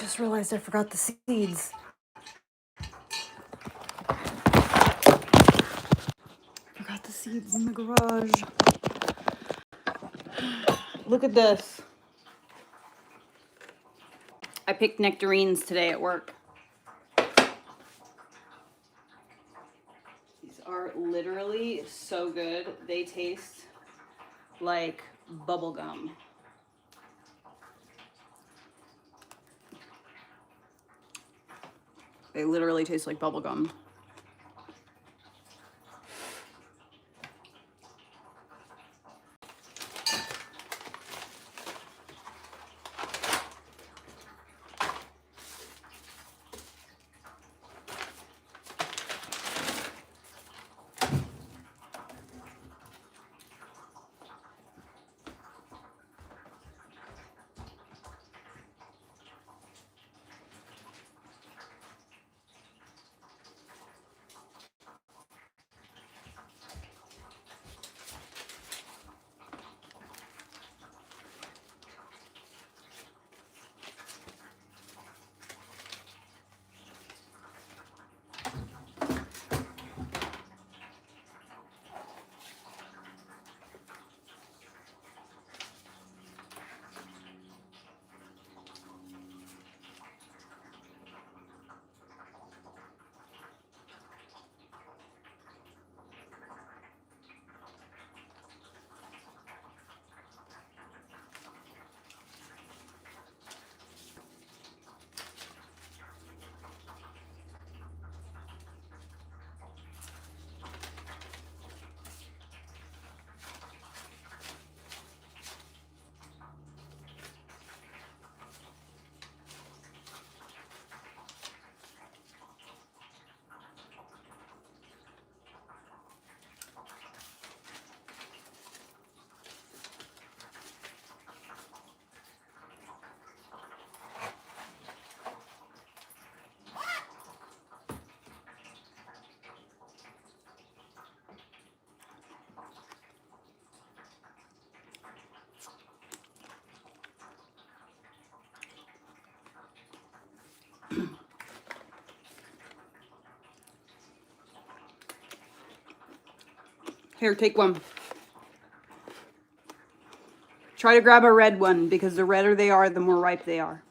just realized I forgot the seeds. Forgot the seeds in the garage. Look at this. I picked nectarines today at work. These are literally so good. They taste like bubble gum. They literally taste like bubble gum. Here, take one. Try to grab a red one because the redder they are, the more ripe they are.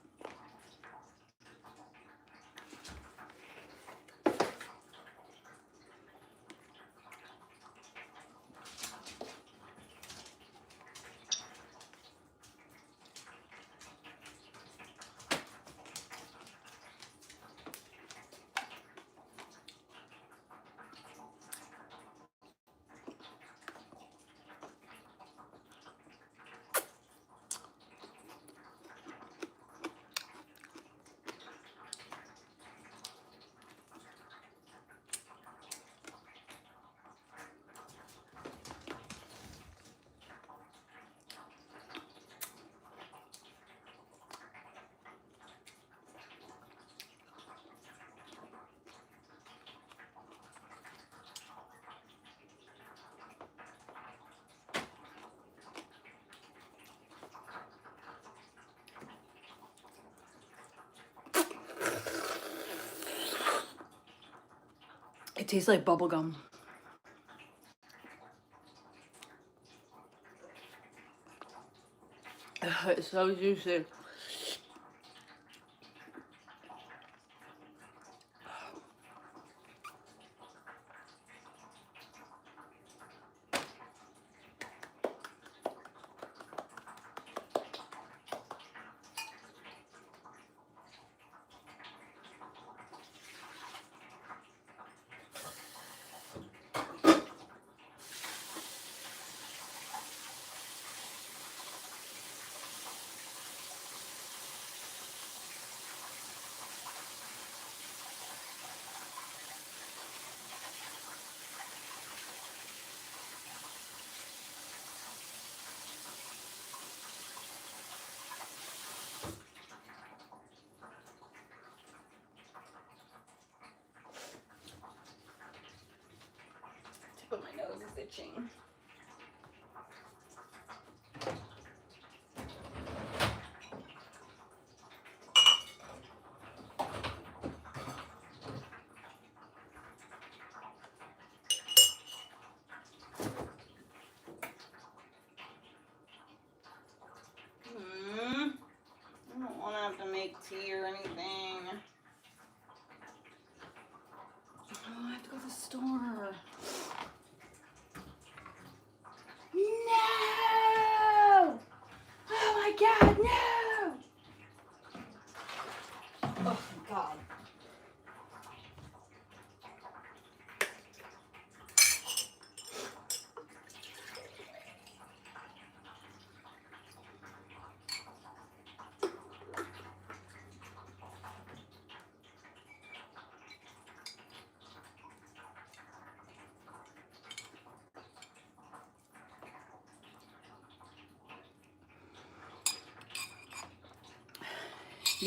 It tastes like bubble gum. It's so juicy. Tip of my nose is itching.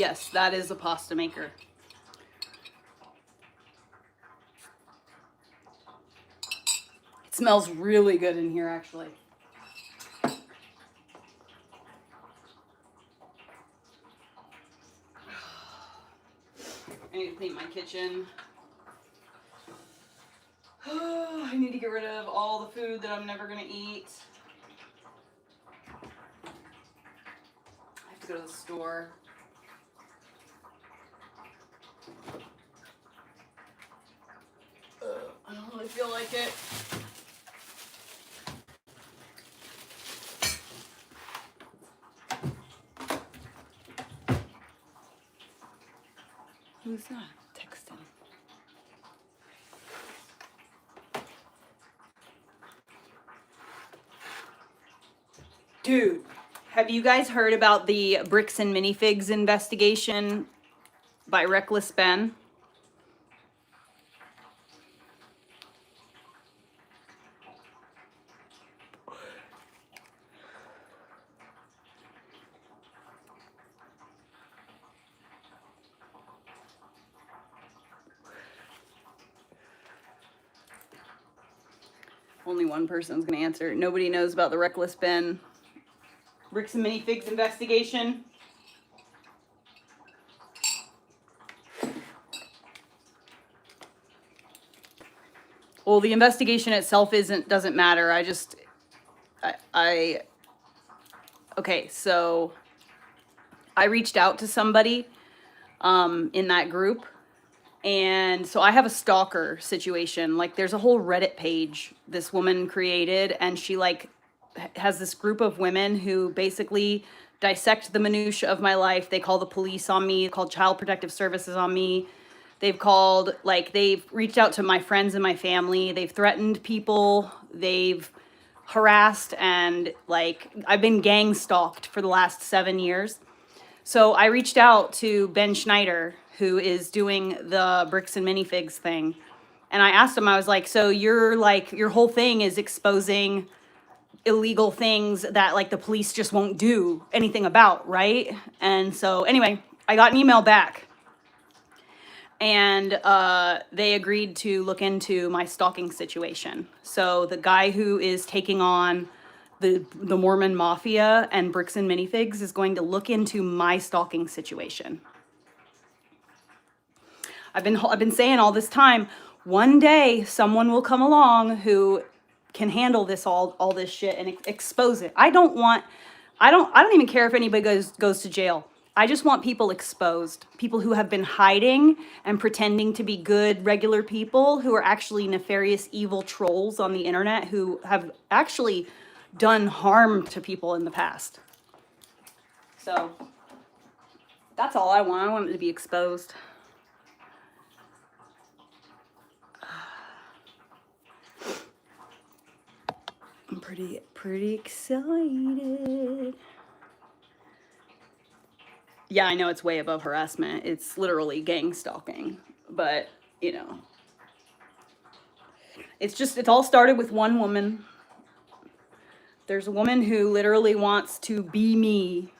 Yes, that is a pasta maker. It smells really good in here, actually. I need to clean my kitchen. I need to get rid of all the food that I'm never gonna eat. I have to go to the store. I don't really feel like it. Who's that texting? Dude, have you guys heard about the Bricks and Minifigs investigation by Reckless Ben? Only one person's gonna answer. Nobody knows about the Reckless Ben Bricks and Minifigs investigation. Well, the investigation itself doesn't matter. Okay, so I reached out to somebody in that group, and so I have a stalker situation. Like, there's a whole Reddit page this woman created, and she like has this group of women who basically dissect the minutia of my life. They call the police on me, call child protective services on me. They've reached out to my friends and my family. They've threatened people. They've harassed, and like, I've been gang stalked for the last 7 years. So I reached out to Ben Schneider, who is doing the Bricks and Minifigs thing. And I asked him, I was like, so your whole thing is exposing illegal things that like the police just won't do anything about, right? And so anyway, I got an email back, and they agreed to look into my stalking situation. So the guy who is taking on the Mormon Mafia and Bricks and Minifigs is going to look into my stalking situation. I've been saying all this time, one day someone will come along who can handle all this shit and expose it. I don't even care if anybody goes to jail. I just want people exposed. People who have been hiding and pretending to be good, regular people who are actually nefarious, evil trolls on the internet who have actually done harm to people in the past. So that's all I want. I want it to be exposed. I'm pretty excited. Yeah, I know it's way above harassment. It's literally gang stalking. But, you know, it all started with one woman. There's a woman who literally wants to be me.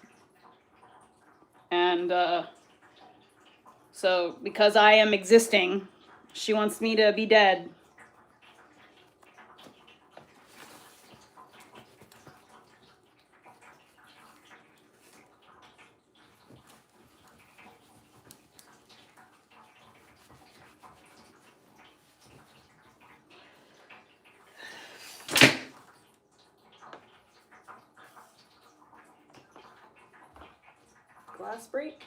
And so because I am existing, she wants me to be dead. Glass break?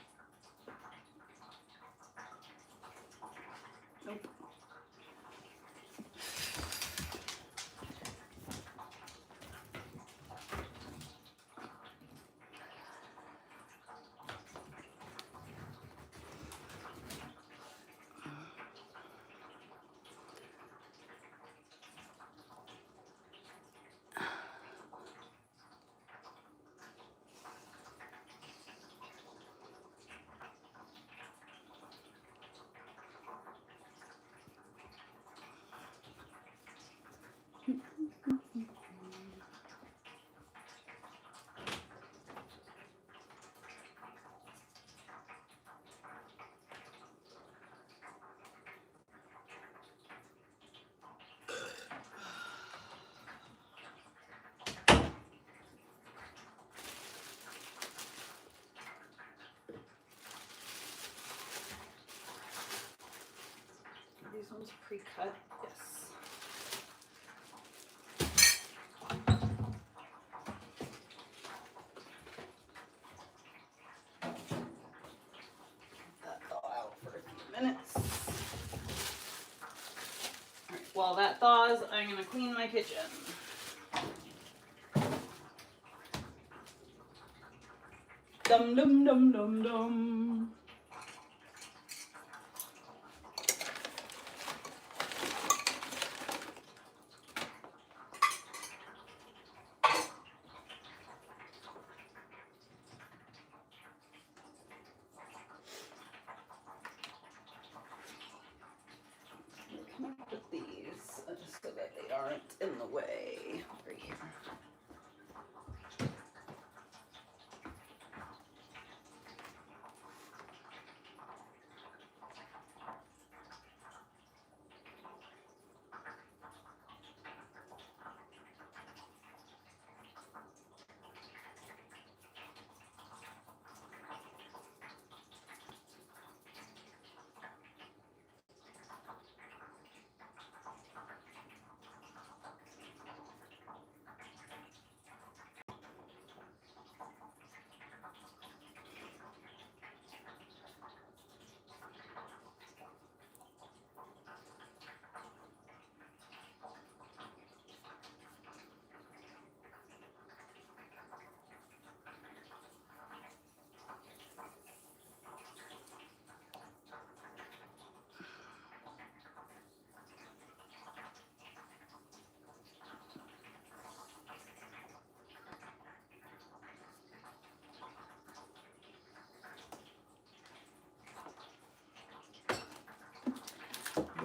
Nope. one's pre-cut. Yes. That thaw out for a few minutes. All right, while that thaws, I'm gonna clean my kitchen. Dum dum dum dum dum. Connect with these just so that they aren't in the way. Right here.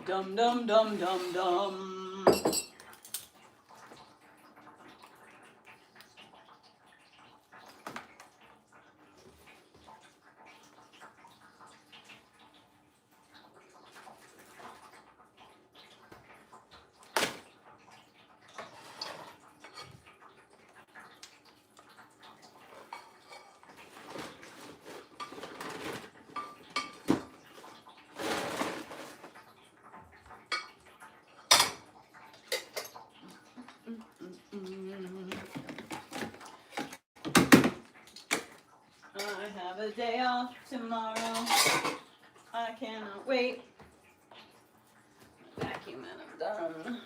Dum dum dum dum dum. I have a day off tomorrow. I cannot wait. Vacuum and I'm done.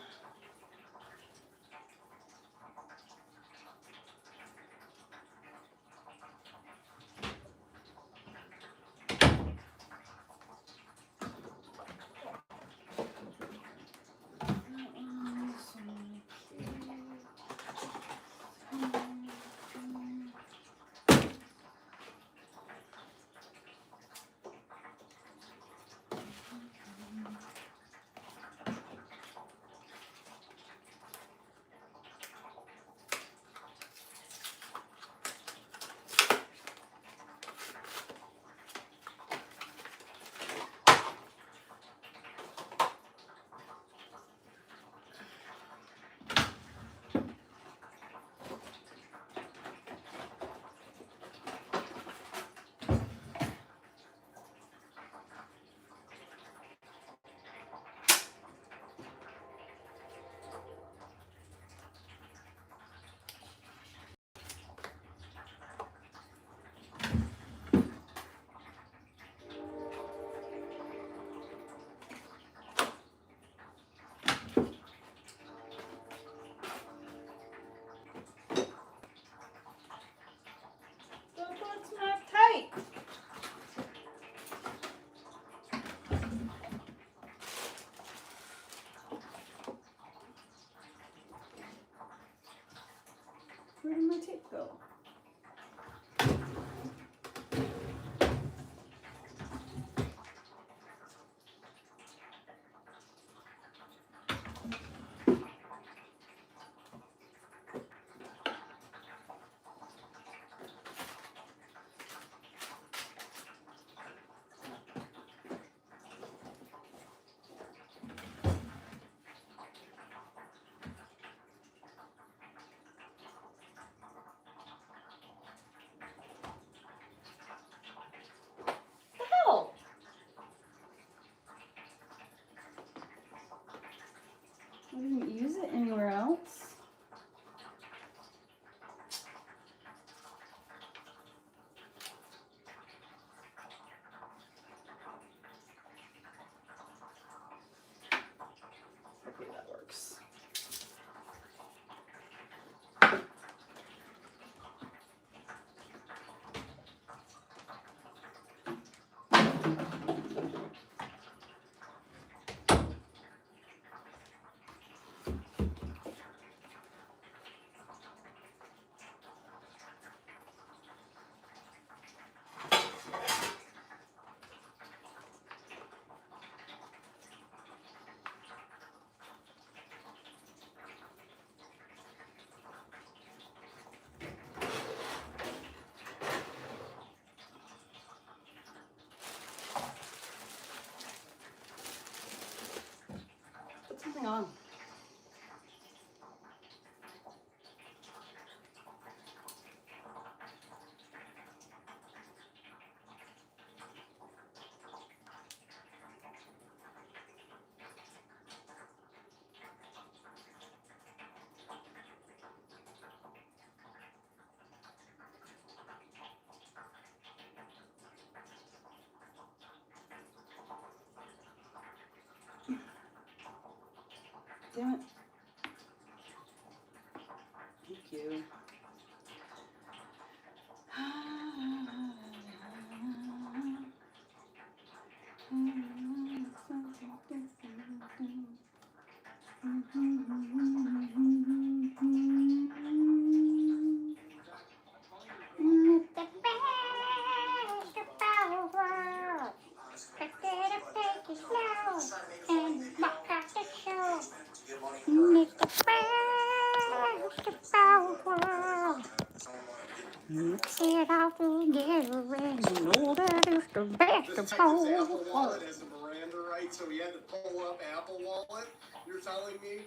Where did my tape go? Hang on. Damn it. Thank you. Mix it all together and you know that is the best of all. Apple Wallet as a Miranda right, so he had to pull up Apple Wallet. You're telling me?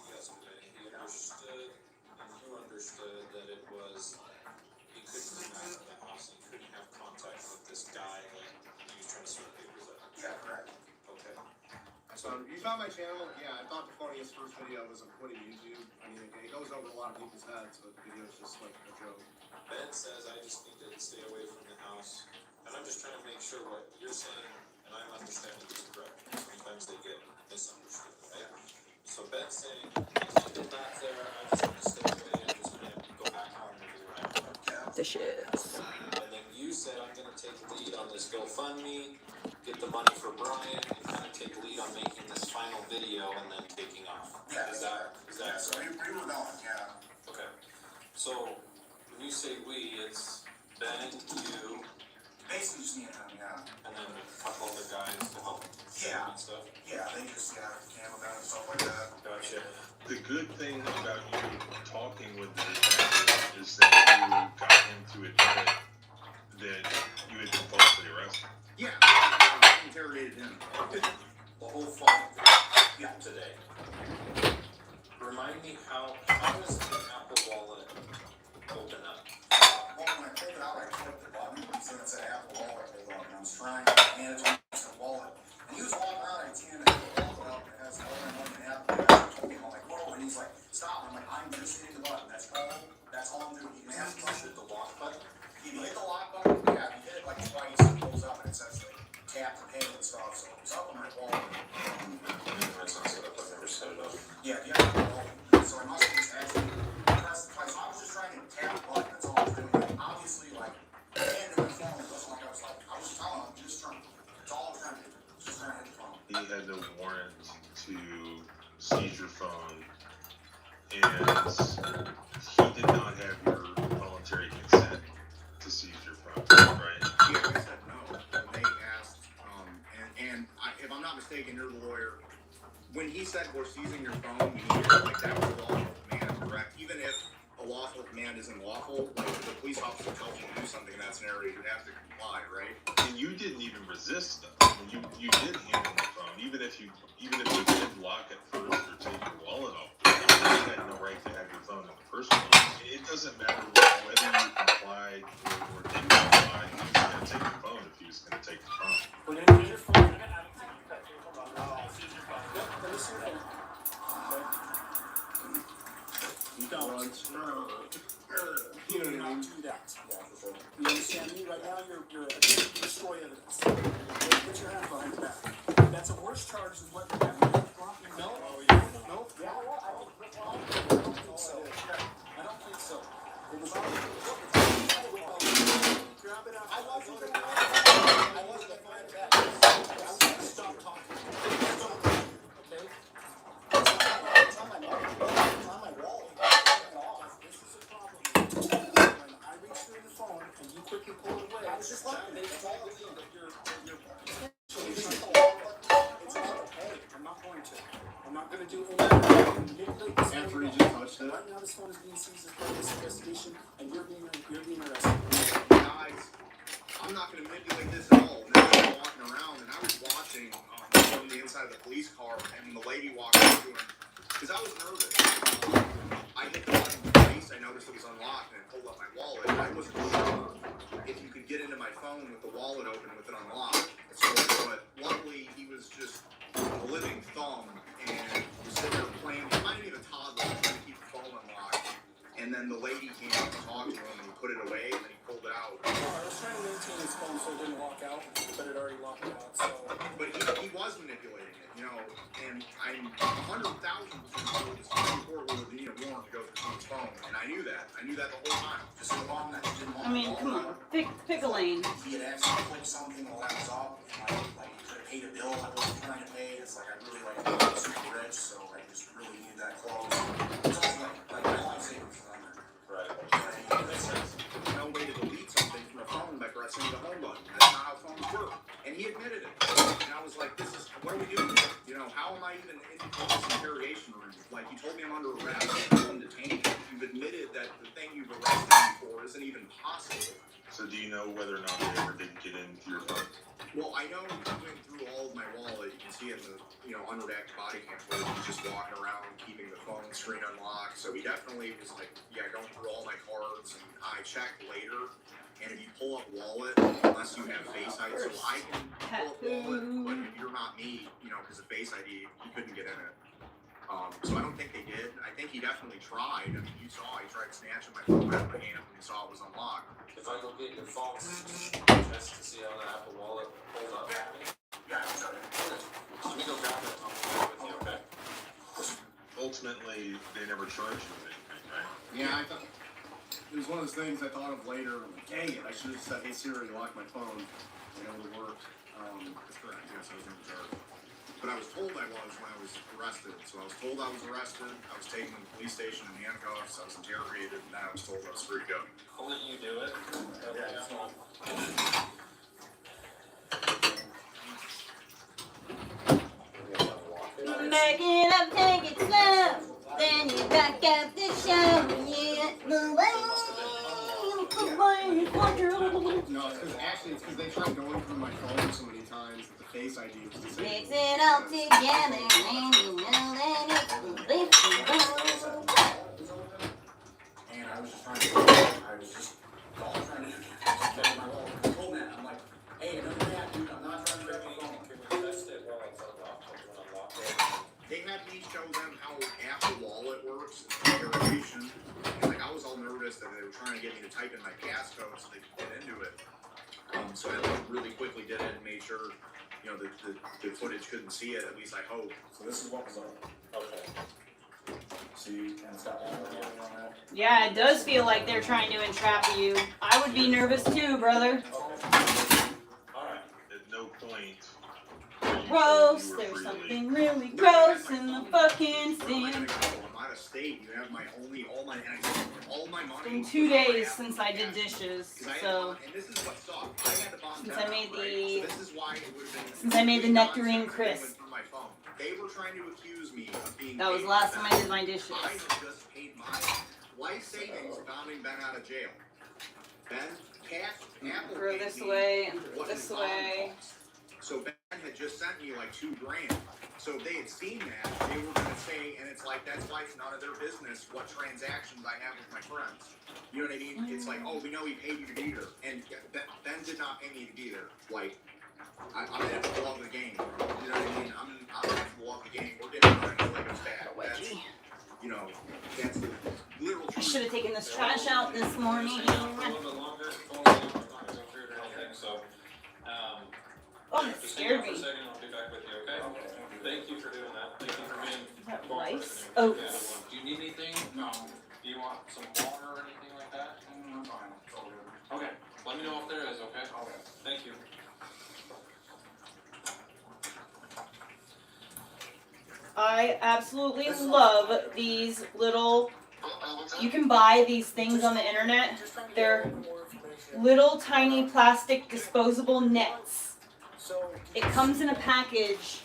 Yesterday, he understood, and you understood that it was, he couldn't come out of the house, he couldn't have contact with this guy that he was trying to sort papers out. Yeah, correct. Okay. So you found my channel? Yeah, I thought the funniest first video was of putting YouTube. I mean, it goes over a lot of people's heads, but the video's just like a joke. Ben says I just need to stay away from the house, and I'm just trying to make sure what you're saying and I'm understanding is correct. Sometimes they get misunderstood, right? So Ben's saying, I can't go back there, I just want to stay away, I'm just going to go back home and do what I want. Dishes. And then you said I'm going to take lead on this GoFundMe, get the money for Brian, and kind of take lead on making this final video and then taking off. Yeah, Is that so we were going, yeah. Okay. So when you say we, it's Ben, you, Basically just me and him, yeah. and then a couple other guys to help Yeah. and stuff. Yeah, they just got camel down and stuff like that. Gotcha. The good thing about you talking with the detective is that you got him to admit that you had been falsely arrested. Yeah, I interrogated him. The whole phone Yeah. today. Remind me how does the Apple Wallet open up? Well, when I pulled it out, I clicked the button, so it said Apple Wallet pulled up, and I was trying to manage my wallet. And he was walking around, I handed the wallet up, and it has all my money in Apple. And I told him, I'm like, whoa, and he's like, stop. I'm like, I'm just hitting the button. That's all I'm doing. You can ask Push the lock button. If you hit the lock button, yeah, if you hit it like twice, it pulls up and it says like tap to pay and stuff. So it's up on my wallet. That's not set up. I've never set it up. Yeah, yeah. So I must have just actually pressed twice. So I was just trying to tap the button. That's all I was doing. Like, obviously, like, and my phone, it wasn't like I was like, I was just telling him, just trying. That's all I was trying to do. Just trying to hit the phone. He had no warrant to seize your phone, and he did not have your voluntary consent to seize your phone, right? Yeah, I said no. They asked, if I'm not mistaken, you're the lawyer. When he said we're seizing your phone, we need it, like that was a lawful command, correct? Even if a lawful command isn't lawful, like if the police officer tells you to do something in that scenario, you have to comply, right? And you didn't even resist them. You did hand him the phone, even if you did lock it first or take your wallet off. You had no right to have your phone in the first place. It doesn't matter whether you complied or didn't comply. He was going to take the phone if he was going to take the phone. We're going to use your phone. You don't. You do not do that. You understand me? Right now, you're attempting to destroy evidence. Put your hands behind your back. That's a worse charge than what you have. No. No. Yeah. I don't think so. I don't think so. It was grab it up. I wasn't going to find that. I was going to stop talking. Okay? It's on my wall. This is a problem. When I reach through the phone and you quickly pull it away, I was just looking. It's all that you're I'm not going to. I'm not going to do anything. After he just touched it. Right now, this phone is being seized as part of this investigation, and you're being arrested. Guys, I'm not going to manipulate this at all. Now I'm walking around, and I was watching from the inside of the police car, and when the lady walked up to him, because I was nervous. I hit the button twice. I noticed it was unlocked, and it pulled up my wallet. I wasn't sure if you could get into my phone with the wallet open with it unlocked. So, but luckily, he was just a living thumb, and was sitting there playing. He might have been a toddler trying to keep the phone unlocked. And then the lady came up and talked to him, and he put it away, and then he pulled it out. I was trying to maintain his phone so it didn't lock out, but it already locked out. So. But he was manipulating it, you know, and I'm 100,000% sure the Supreme Court would have needed a warrant to go through someone's phone, and I knew that. I knew that the whole time. Just so long that he didn't want I mean, come on, pick a lane. He had accidentally clicked something while I was up, and I could have paid a bill I wasn't trying to pay. It's like I really like super rich, so I just really needed that close. It's also like my life savings is on there. Right. No way to delete something from a phone by pressing the home button. That's not how phones work. And he admitted it. And I was like, what are we doing here? You know, how am I even in this interrogation room? Like, you told me I'm under arrest, I'm detained. You've admitted that the thing you've arrested me for isn't even possible. So do you know whether or not they ever did get into your phone? Well, I know going through all of my wallet, you can see in the, unredacted body cam footage, he's just walking around keeping the phone screen unlocked. So he definitely was like, going through all my cards, and I checked later. And if you pull up wallet, unless you have Face ID, so I can pull up wallet, but if you're not me, because of Face ID, you couldn't get in it. So I don't think they did. I think he definitely tried. I mean, you saw he tried snatching my phone out of my hand when he saw it was unlocked. If I go get your phone, just to see how the Apple Wallet pulls up. Yeah, I'm sorry. Let me go grab it. I'll with you, okay? Ultimately, they never charged you with anything, right? Yeah, I thought it was one of those things I thought of later. I'm like, dang it, I should have said, hey Siri, lock my phone. And it would have worked. That's correct. Yes, I was in charge. But I was told I was when I was arrested. So I was told I was arrested. I was taken to the police station in handcuffs. I was interrogated, and then I was told I was free to go. I'll let you do it. Yeah, it's not. Back it up, take it slow. Then you back up the show. Yeah, the way. No, it's because they tried going through my phone so many times that the Face ID was disabled. Mix it all together, and you know that it's the And I was just trying to, all trying to get my wallet. I told Matt, I'm like, hey, another Matt, dude, I'm not trying to grab my phone. Can we test it while it's unlocked? Unlock it. They had me show them how Apple Wallet works in interrogation. And like I was all nervous that they were trying to get me to type in my passcode so they could get into it. So I really quickly did it and made sure, the footage couldn't see it. At least I hope. So this is what was up. Okay. See, and it's got all the yelling on that. Yeah, it does feel like they're trying to entrap you. I would be nervous too, brother. Alright. At no point were you Gross, told you were there's free to leave. something really gross in the fucking Where am I scene. gonna go? I'm out of state. You have all my money. It's been 2 days since I did dishes, so And this is what sucked. I had the bomb since I made right? the So this is why it would have been. since I made the nectarine Went crisp. through my phone. They were trying to accuse me of being. That was paid the last for time that. I did my dishes. I had just paid my life savings bombing Ben out of jail. Ben Apple Throw paid this me away and what throw his this bond away. cost. So Ben had just sent me like $2,000. So if they had seen that, they were gonna say, and it's like that's why it's none of their business what transactions I have with my friends. You know what I mean? It's like, oh, we know he paid you to be there, and Ben did not pay me to be there. Like, I'm gonna have to love the game, bro. You know what I mean? I'm gonna have to love the game. We're getting running like it's bad. That's, that's the literal I truth. should have taken this trash out this morning. For a little bit longer, phone not going through or anything, so, Oh, it just hang scared out for a me. second, I'll be back with you, okay? Thank you for doing that, thank you for being. Is that cooperative rice? and Oats. everything. Do you need anything? No, Do you want some water or anything like that? I'm fine. It's all good. Okay, let me know if there is, okay? Okay. Thank you. I absolutely love these little. You can buy these things on the internet. Just trying to get a They're little more information. little tiny plastic disposable nets. So, It comes in a package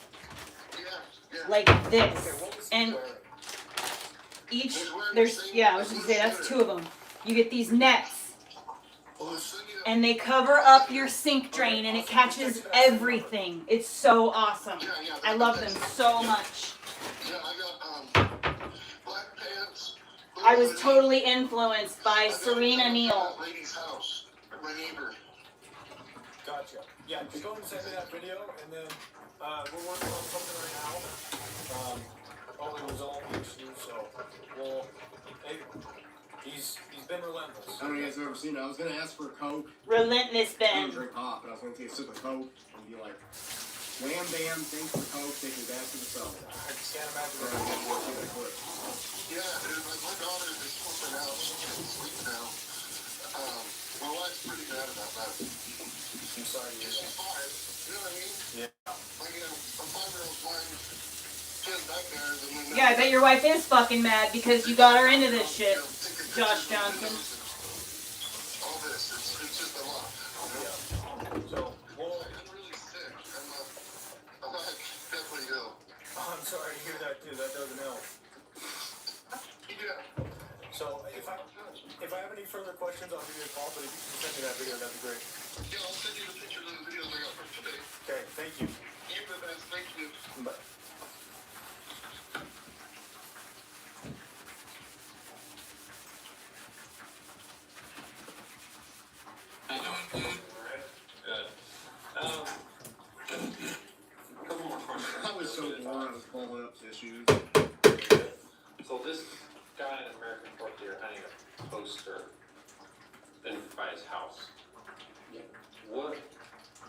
like okay, this, what was he and wearing? each I was just gonna say that's 2 of them. You get these nets, Well, I'll send you and they cover up your sink drain and it catches everything. It's so awesome. I love them so much. Yeah, I got black pants. I was totally influenced by Serena Neal. Lady's house, my neighbor. Gotcha. Yeah, just go ahead and send me that video, and then we're working on something right now. Probably resolve the issue, so we'll. Hey, he's been relentless. I don't know if you guys have ever seen it. I was gonna ask for a Coke. Relentless I Ben. don't drink pop, but I was gonna take a sip of Coke and be like, wham bam, thanks for the Coke, take me back to the cell. I can't imagine Or that. I'd get more to the foot. Yeah, dude, my daughter is sleeping now. She can't sleep now. My wife's pretty mad about that. I'm sorry to hear She's that. 5. You know what I mean? Yeah. Like, a 5-year-old's mind just nightmares, and then Yeah, I bet your wife is fucking mad because you got her into this shit, Josh Johnson. All this, it's just a lot. Yeah. So, well, I'm really sick. I'm like definitely ill. I'm sorry to hear that too. That doesn't help. Yeah. So, if I have any further questions, I'll give you a call. But if you can send me that video, that'd be great. Yeah, I'll send you the pictures of the videos I got from today. Okay. Thank you. You're the best. Thank you. Bye. How you doing? Good. Couple more questions. I was so bored, I was pulling up issues. So this guy in American Fork here hanging a poster in by his house.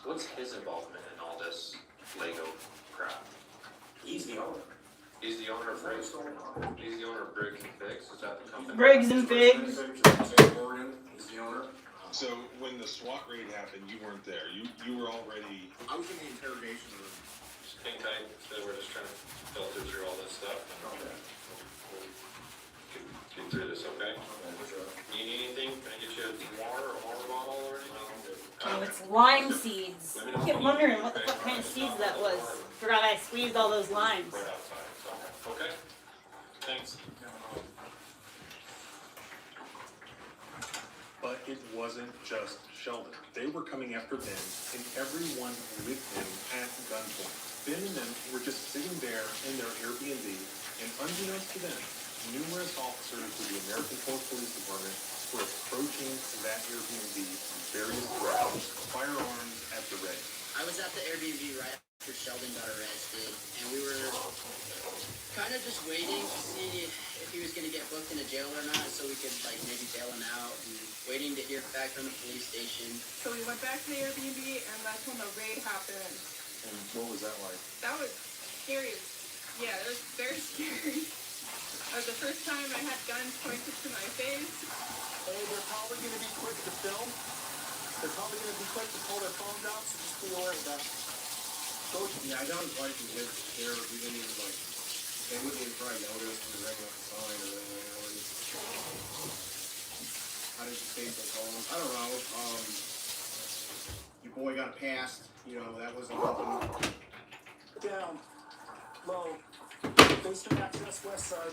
What's his involvement in all this Lego crap? He's the owner. He's the owner of Briggs. He's the owner of Briggs and Fix. Is that the company? Briggs and Figs. Oregon is the owner. So when the SWAT raid happened, you weren't there. You were already. I was in the interrogation room. Just hang tight. So we're just trying to filter through all this stuff. And we'll get through this, okay? You need anything? Can I get you some water or a water bottle or anything? Oh, it's lime seeds. I kept wondering what the fuck kind of seeds that was. Forgot I squeezed all those limes. Right outside. So, okay. Thanks. But it wasn't just Sheldon. They were coming after Ben and everyone with him at gunpoint. Ben and them were just sitting there in their Airbnb, and unbeknownst to them, numerous officers with the American Coast Police Department were approaching that Airbnb from various routes, firearms at the ready. I was at the Airbnb right after Sheldon got arrested, and we were kind of just waiting to see if he was going to get booked into jail or not, so we could like maybe bail him out, and waiting to hear back from the police station. So we went back to the Airbnb, and that's when the raid happened. And what was that like? That was scary. Yeah, it was very scary. That was the first time I had guns pointed to my face. Hey, they're probably going to be quick to film. They're probably going to be quick to pull their phones out, so just be aware of that. Yeah, I got his wife and kids here. We didn't even like, they wouldn't even try to notice when they ran up the sign or anything. How did you stay so calm? I don't know. Your boy got passed. You know, that wasn't nothing. Down. Low. Basement access, west side.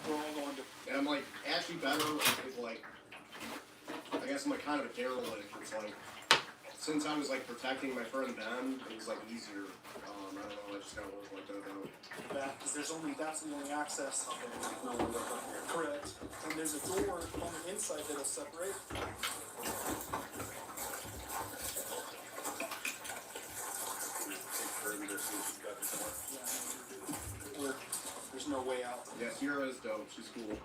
We're all going to. And I'm like, actually better with like, I guess I'm like kind of a derelict. It's like, since I was like protecting my friend Ben, it was like easier. I don't know, I just gotta work like that out. Yeah, because that's the only access. Correct. And there's a door on the inside that'll separate. There's no way out. Yeah, Sierra is dope. She's cool.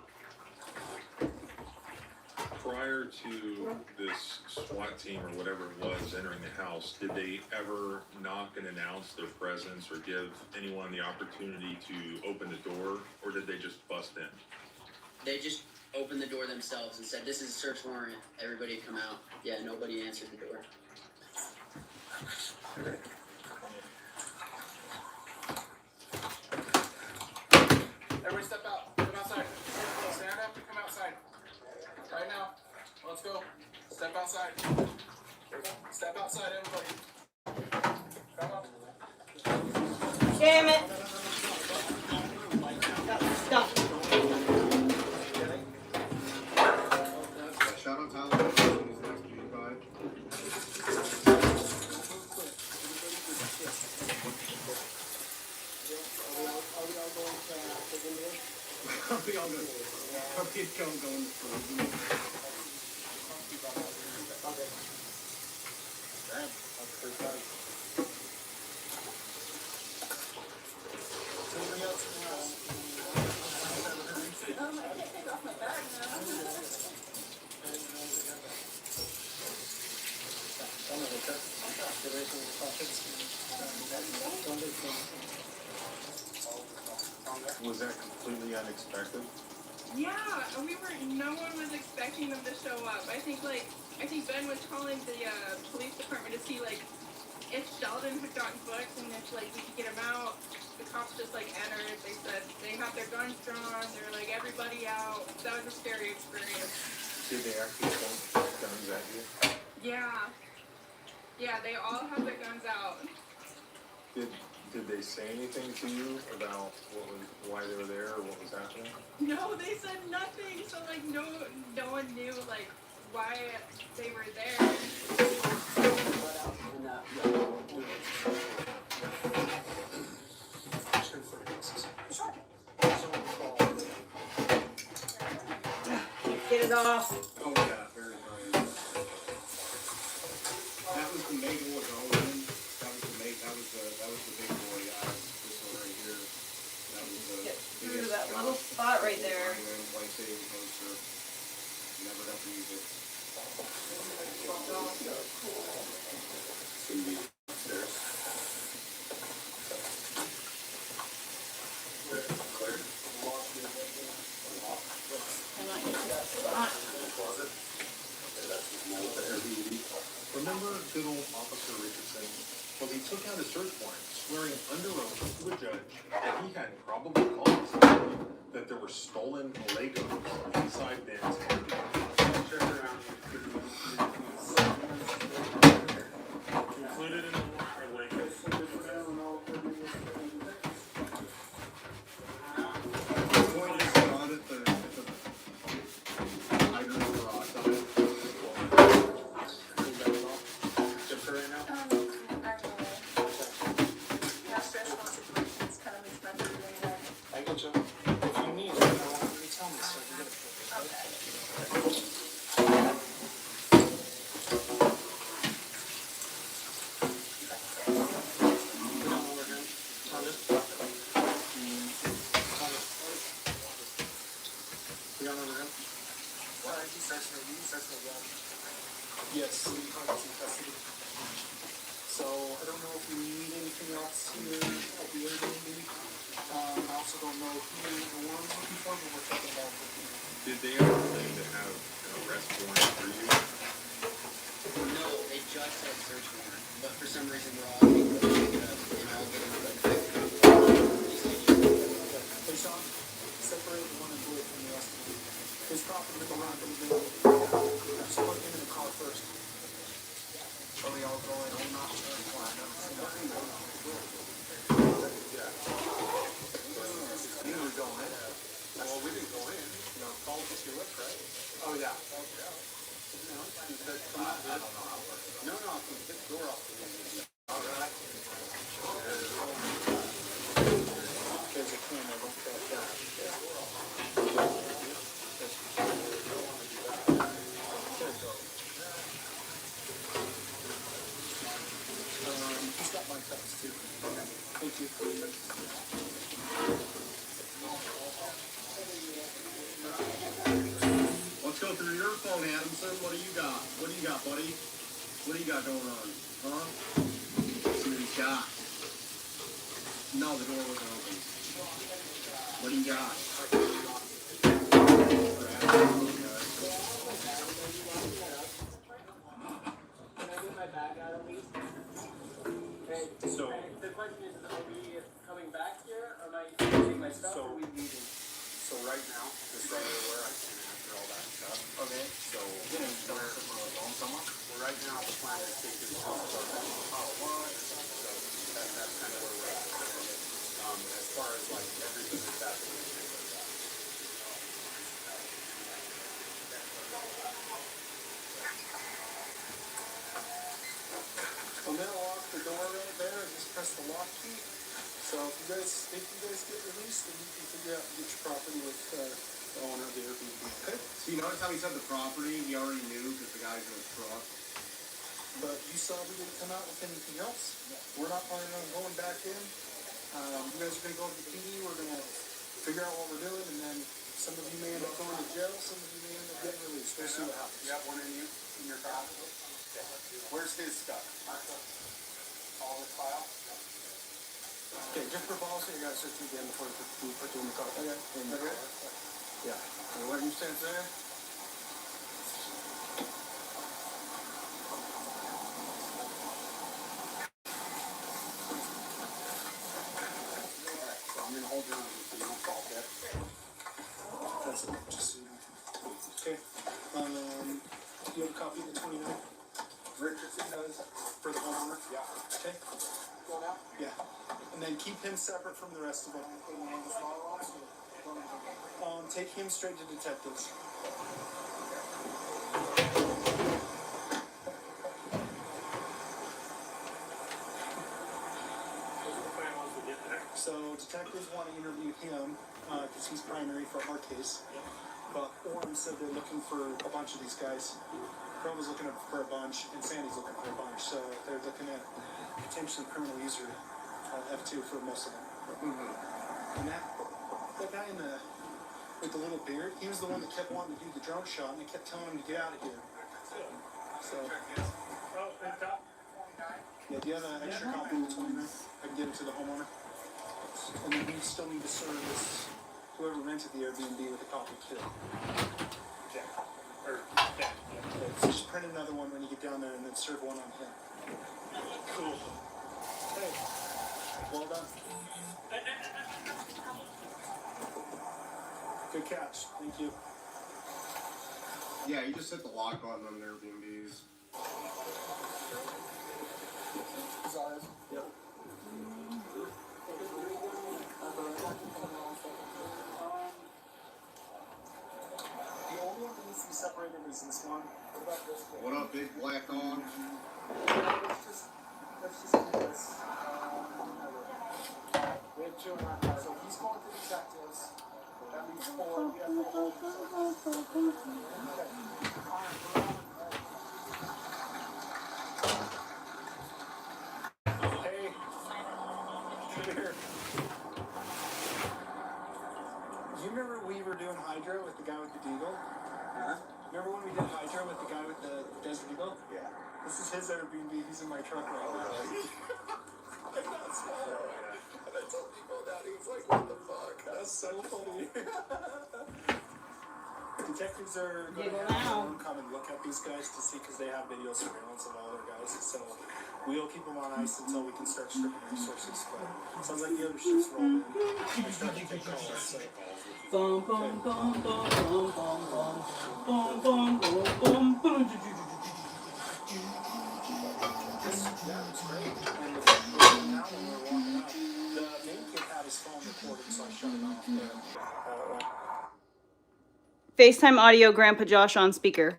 Prior to this SWAT team or whatever it was entering the house, did they ever knock and announce their presence or give anyone the opportunity to open the door, or did they just bust in? They just opened the door themselves and said, "This is a search warrant. Everybody come out." Yeah, nobody answered the door. Everybody step out. Come outside. Stand up and come outside. Right now. Let's go. Step outside. Step outside, everybody. Come on. Damn it. Got stuck. Shout out Tyler. Probably all good. Probably going to frozen. Okay. That's pretty tight. Somebody else in the house? I can't take off my bag now. Was that completely unexpected? Yeah, and no one was expecting them to show up. I think Ben was calling the police department to see like if Sheldon had gotten booked and if like we could get him out. The cops just like entered. They said they have their guns drawn. They're like everybody out. That was a scary experience. Did they actually point guns at you? Yeah, yeah, they all have their guns out. Did they say anything to you about why they were there or what was happening? No, they said nothing. So like no one knew like why they were there. Get it off. Oh yeah, very nice. That was the Mega Wagon. That was the big boy. This one right here. That was the Get through biggest that gun. little spot right there. Lightsaber poster. Never got to use it. Cindy upstairs. Claire. I'm not using that spot. Remember good old Officer Richardson? Well, he took out a search warrant, swearing under oath to a judge that he had probable cause that there were stolen Legos inside Ben's Airbnb. Check around. Included in the warrant are Legos. Point is not at the hydrant garage on it. Just for right now? I get you. If you need it, I want you to tell me so you get it. Yes, we have some custody. So I don't know if we need anything else here at the Airbnb. I also don't know who the one's looking for, but we're talking about. Did they ever claim to have an arrest warrant for you? No, they just said search warrant, but for some reason we're all getting picked up and all getting Hey Sean, separate the one employee from the rest of them. His property with the line from the just put him in the car first. Are we all going? I'm not sure. You were going in. Well, we didn't go in. No, Paul just your lip, right? Oh, yeah. He said, come out. I don't know how it works. No, I can get the door off. All right. There's a camera, don't crash that. He's got my text too. Thank you. Let's go through your phone, Adamson. What do you got? What do you got, buddy? What do you got going on? Huh? Let's see what he's got. No, the door wasn't open. What do you got? Can I get my bag out at least? So, The question is, are we coming back here, or am I taking my stuff, or are we leaving? so right now, just so you're aware, I can't answer all that stuff. Okay. So, Right now, the plan is to take this to how it was. So that's kind of where we're at. As far as like everything that's happening and things like that. I'm gonna lock the door right there and just press the lock key. So if you guys think you guys get released, then you can figure out and get your property with the owner of the Airbnb. Okay? So you notice how he said the property, he already knew because the guy's in his truck. But you saw we didn't come out with anything else. We're not planning on going back in. You guys are going to go to the PD. We're going to figure out what we're doing, and then some of you may end up going to jail. Some of you may end up getting released. We'll see what happens. You have one in your car? Where's his stuff? All this file? Okay, just for policy, you guys search again before we put you in the car. Okay. Okay. Yeah. What you stand there? I'm gonna hold your arm so you don't fall, okay? That's it. Just so you know. Okay. You have a copy of the 29 Richardson does. for the homeowner? Yeah. Okay. Going out? Yeah. And then keep him separate from the rest of them. Take him straight to detectives. So detectives want to interview him because he's primary for our case. But Orem said they're looking for a bunch of these guys. Prova's looking for a bunch, and Sandy's looking for a bunch. So they're looking at potentially criminal usury, F2 for most of them. And that guy with the little beard, he was the one that kept wanting to do the drone shot, and they kept telling him to get out of here. So. Yeah, do you have an extra copy of the 29? I can give it to the homeowner. And then we still need to serve this, whoever rented the Airbnb with a copy too. Okay, so just print another one when you get down there and then serve one on him. Cool. Hey, well done. Good catch, thank you. Yeah, you just hit the lock button on their Airbnbs. Yep. The only one that needs to be separated is this one. What about this one? What up, big black dog? Let's just do this. We have 2 in our car. So he's going to detectives. That leaves 4. We have the whole. Hey. Come here. Do you remember we were doing Hydro with the guy with the Deagle? Remember when we did Hydro with the guy with the Desert Eagle? Yeah. This is his Airbnb. He's in my truck right now. I'm not small. And I told people that. He was like, what the fuck? That's so funny. Detectives are going to have them come and look at these guys to see, because they have video surveillance of all their guys. So we'll keep them on ice until we can start stripping resources. But it sounds like the other shit's rolled in. They're starting to take calls. So. Bum bum bum bum bum bum bum bum bum bum bum. That was great. And now when we were walking up, the main kid had his phone recorded, so I shut it off there. FaceTime audio, Grandpa Josh on speaker.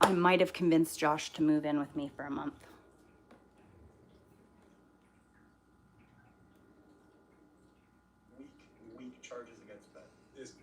I might have convinced Josh to move in with me for a month. Weak charges against Ben. Is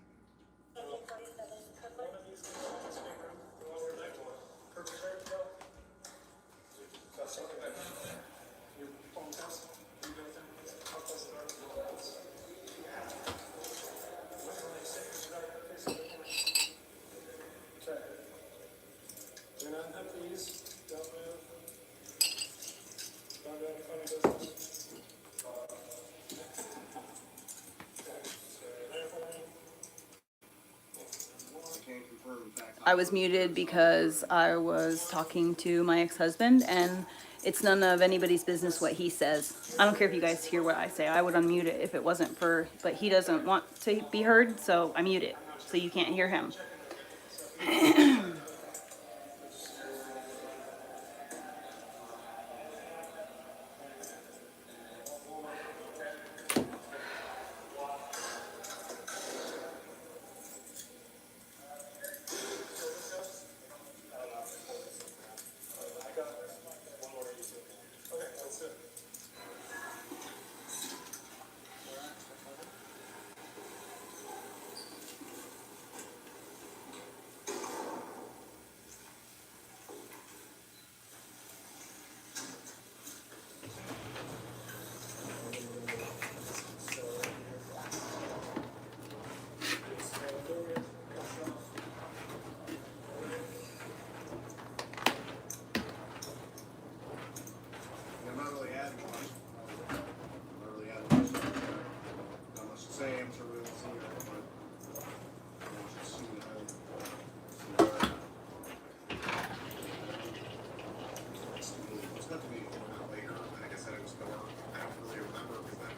Do not have these. Don't move. Don't go in front of business. I can't confirm in fact. I was muted because I was talking to my ex-husband, and it's none of anybody's business what he says. I don't care if you guys hear what I say. I would unmute it if it wasn't for, but he doesn't want to be heard, so I mute it, so you can't hear him. I'm not really adding much. I'm not really adding much. Not much to say. I'm sure we'll see it, but we'll just see how. It's got to be out later. Like I said, it was dark. I don't really remember because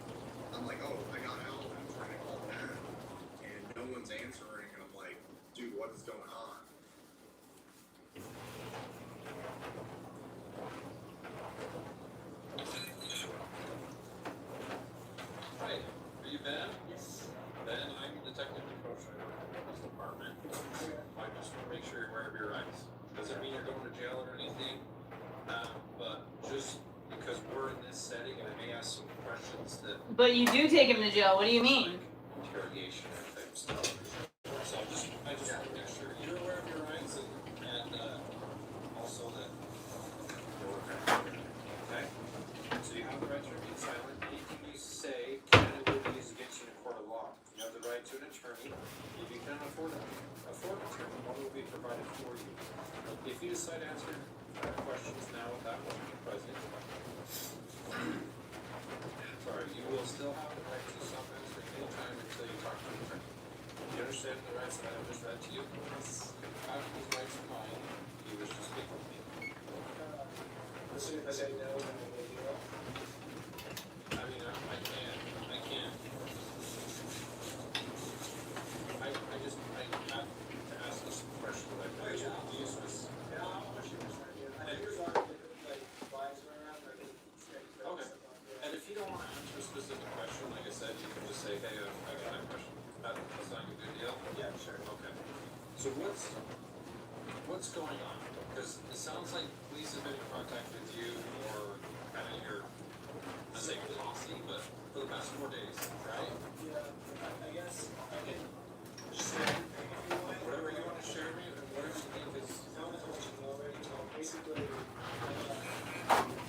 I'm like, oh, I got out and I'm trying to call Dad, and no one's answering, and I'm like, dude, what is going on? Hi, are you Ben? Yes. Ben, I'm Detective Nicosia. I work in the police department. I just want to make sure you're aware of your rights. Doesn't mean you're going to jail or anything, but just because we're in this setting and I may ask some questions that But you do take him to jail. What do you mean? interrogation type stuff. So I just want to make sure you're aware of your rights and also that you're okay. So you have the right to remain silent. Anything you say can and will be used against you in a court of law. You have the right to an attorney. If you cannot afford an attorney, one will be provided for you. If you decide to answer questions now without one being present, sorry, you will still have the right to stop answering any time until you talk to an attorney. You understand the rights that I have just read to you? Yes. Have these rights in mind. You wish to speak with me. As soon as I say no, then I will do it. I mean, I can't. I have to ask you some questions. I use this. Yeah, I'll push you this right here. Here's our like visor around, like Okay. And if you don't want to answer a specific question, like I said, you can just say, hey, I got that question. That's not a good deal? Yeah, sure. Okay. So what's going on? Because it sounds like police have been in contact with you or kind of your, I say posse, but for the past 4 days, right? Yeah, I guess I can share anything if you want. Whatever you want to share me, whatever you think is. Tell me how much you know already. Basically,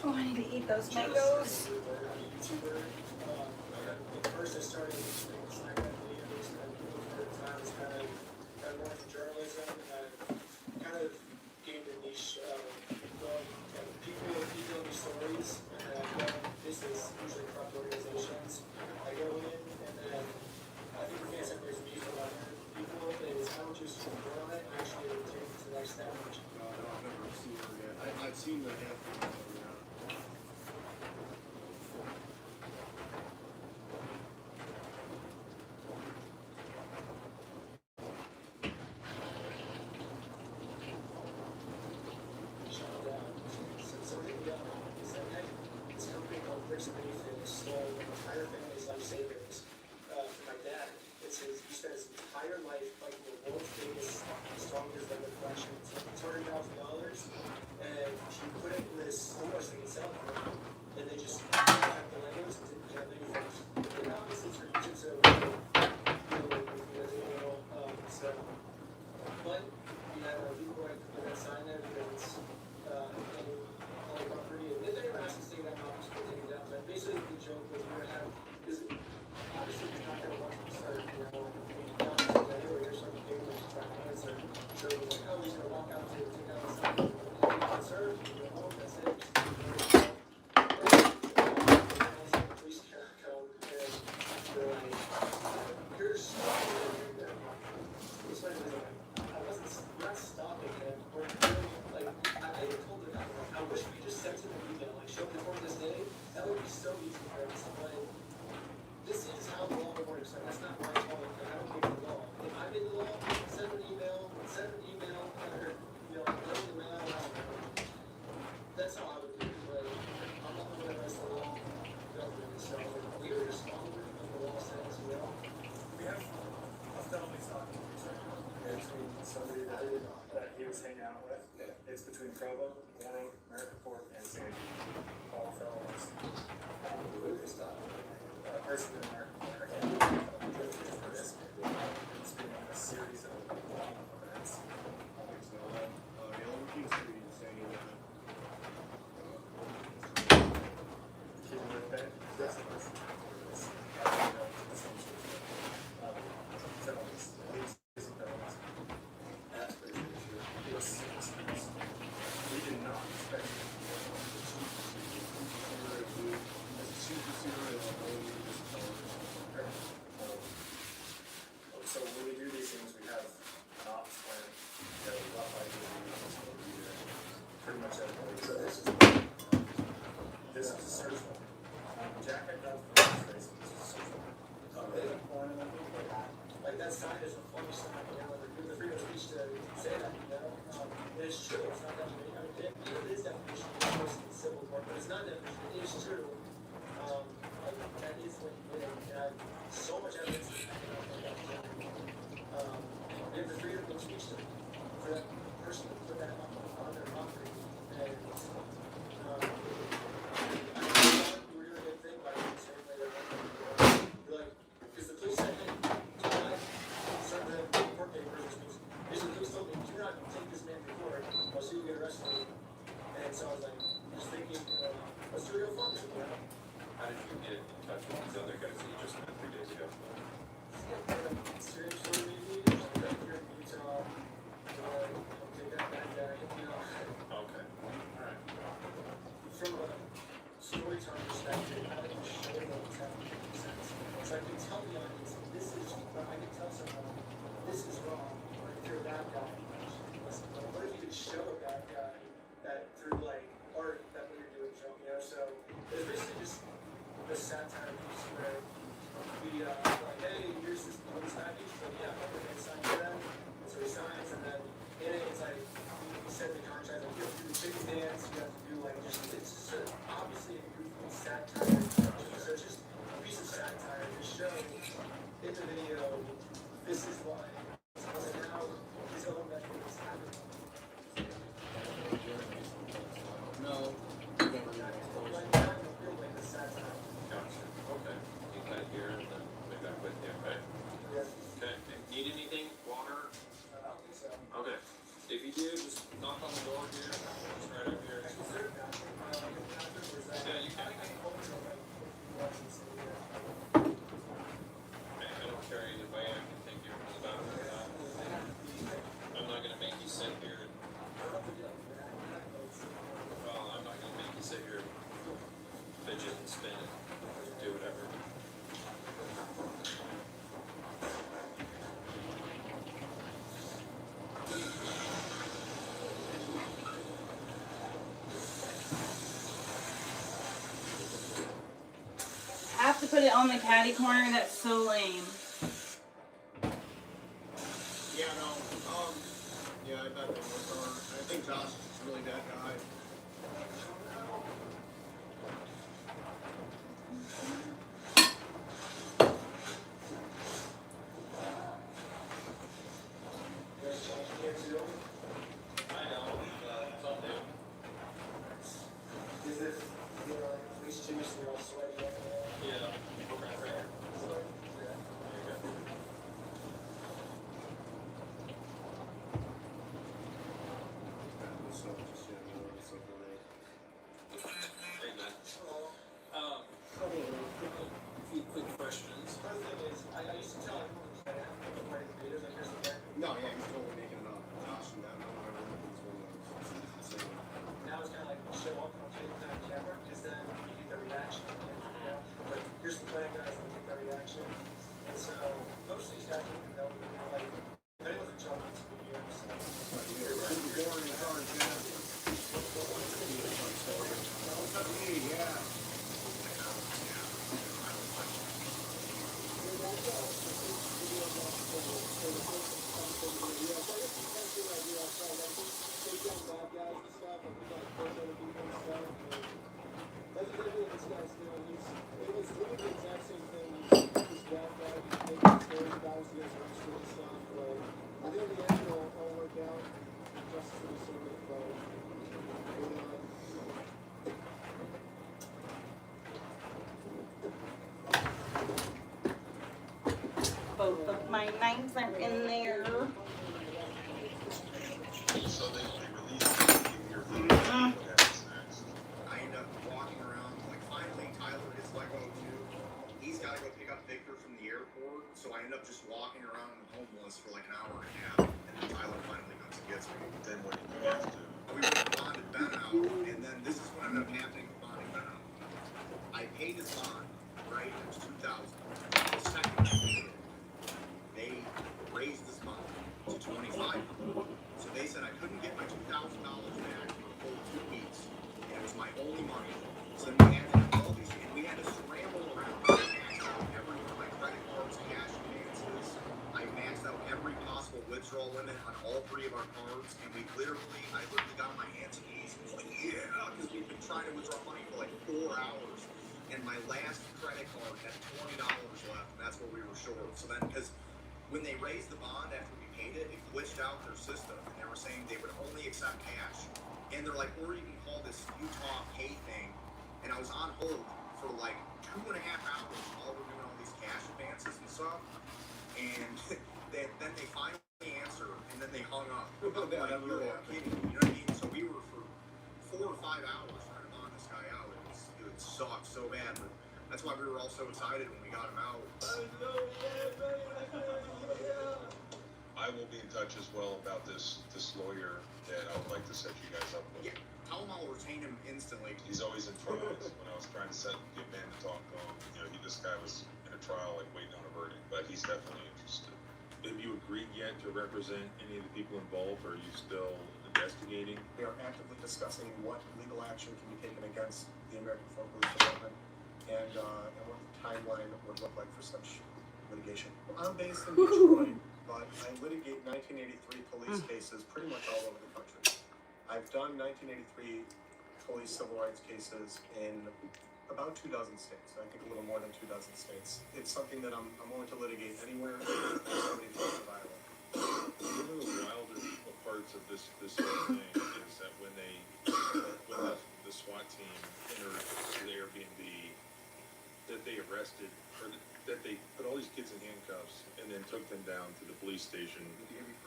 Oh, I need to eat those mangoes. YouTuber. First I started doing Snapchat videos, and over time it's kind of more into journalism, and kind of gained a niche of going people email me stories, and then I go, this is usually corrupt organizations. I go in, and then I think the fans that there's beef with other people, is I don't just report on it, actually take it to the next step, which No, I've never seen her yet. I've seen the half. shut it down. So he said, hey, this company called Bricks and Anything stole an entire family's life savings from my dad. He spent his entire life fighting the world's biggest, strongest leather collections. $200,000 But we had people like to put that sign there because it's public property. And if they ever ask us to take that off, just take it down. But basically, the joke was we were having, because obviously you're not going to want to start, down anywhere. There's some big ones trying to answer. So it was like, oh, we're going to walk out to take out the sign. And you serve, you go home, that's it. Police come and they're like, you're stopping it. It's like, I wasn't not stopping him. We're doing, like, I even told the guy, like, I wish we just sent him an email, like, show him before this day. That would be so easy for us. Like, this is how the law works. Like, that's not my fault. Like, I don't make the law. If I made the law, send an email, or, go in the mail. That's how I would do it. Like, I'm not going to rest the law government and stuff. Like, we were just following what the law says, We have a felony stalking between somebody that he was hanging out with. It's between Provo, Warren, American Fork, and Sandy. All felonies. Who is that? A person in American Fork. I can't believe it's been a series of events. Yellow King Street is saying that. Keeping with that. We did not expect so when we do these things, we have an ops plan. We have a rough idea of what's going to be there. Pretty much everybody. So this is a search warrant. Jack had done for this race. This is a search warrant. Like that sign is a funny sign. We're doing the freedom of speech to say that. And it's true. It's not definition. I mean, it is definition. Of course, in civil court, but it's not definition. It is true. That is what he did. And I have so much evidence. We have the freedom of speech for that person to put that up on their property. And I thought you were doing a good thing by saying later. You're like, because the police said, hey, tonight, started to have court papers or something. Basically, the police told me, do not take this man to court, or see you get arrested. And so I was like, just thinking, let's do a real fun thing, How did you get in touch with these other guys that you just met 3 days ago? Instagram story maybe, like here in Utah, take that bad guy, Okay. Alright. From a storytelling perspective, I like to show them what's happening in sense. So I can tell the audience, this is, I can tell someone, this is wrong, or if you're a bad guy, listen. But what if you could show a bad guy that through like art, that what you're doing is wrong, So it's basically just the satire piece where we like, hey, here's this police package, but yeah, I'm going to sign for that. And so he signs, and then in it, it's like, he said the contract, like, you have to do the chicken dance, you have to do, like, just, it's just obviously a goofy satire. So it's just a piece of satire to show in the video, this is why. So now, he's hoping that it's happening. No. Like, now you feel like the satire. Gotcha. Okay. You cut it here and then pick up with you, okay? Yeah. Okay. Need anything? Water? I don't think so. Okay. If you do, just knock on the door here. It's right up here. Is there a bathroom? Yeah, you can. I don't care either way. I can take you to the bathroom. I'm not gonna make you sit here and I'm not gonna make you sit here and fidget and spin and do whatever. Have to put it on the caddy corner. That's so lame. Yeah, no. Yeah, I bet they were. I think Josh is really that guy. I know, some do. Is it, like, police chiefs, they're all sweaty? Yeah. Okay, right here. There you go. my knives are in there. So they released you, give you your phone. What happens next? I end up walking around, like finally Tyler gets let go too. He's got to go pick up Victor from the airport, so I end up just walking around homeless for like an hour and a half, and then Tyler finally comes and gets me. Then what did you have to? We bonded Ben out, and then this is what ended up happening with bonding Ben out. I paid his bond, right? It was $2,000. The second I paid it, they raised this bond to $2,500. So they said I couldn't get my $2,000 back for a full 2 weeks, and it was my only money. So then we had to all these, and we had to scramble around and max out every one of my credit cards, cash advances. I maxed out every possible withdrawal limit on all 3 of our cards, and I literally got on my hands and knees and was like, yeah, because we've been trying to withdraw money for like 4 hours, and my last credit card had $20 left, and that's what we were short. So then, because when they raised the bond after we paid it, it glitched out their system, and they were saying they would only accept cash. And they're like, or you can call this Utah pay thing. And I was on hold for like 2.5 hours while we're doing all these cash advances and stuff. And then they finally answered, and then they hung up. I'm like, you're kidding me, you know what I mean? So we were for 4 or 5 hours trying to bond this guy out. It sucked so bad, but that's why we were all so excited when we got him out. I will be in touch as well about this lawyer that I would like to set you guys up with. Yeah, tell him I'll retain him instantly. He's always in trials. When I was trying to get Ben to talk to him, this guy was in a trial, like waiting on a verdict, but he's definitely interested. Have you agreed yet to represent any of the people involved, or are you still investigating? We are actively discussing what legal action can be taken against the American Folk Police Department and what the timeline would look like for such litigation. I'm based in Detroit, but I litigate 1983 police cases pretty much all over the country. I've done 1983 police civil rights cases in about 2 dozen states. I think a little more than 2 dozen states. It's something that I'm willing to litigate anywhere where somebody feels a violence. One of the wilder parts of this whole thing is that when the SWAT team entered the Airbnb, that they arrested, or that they put all these kids in handcuffs and then took them down to the police station.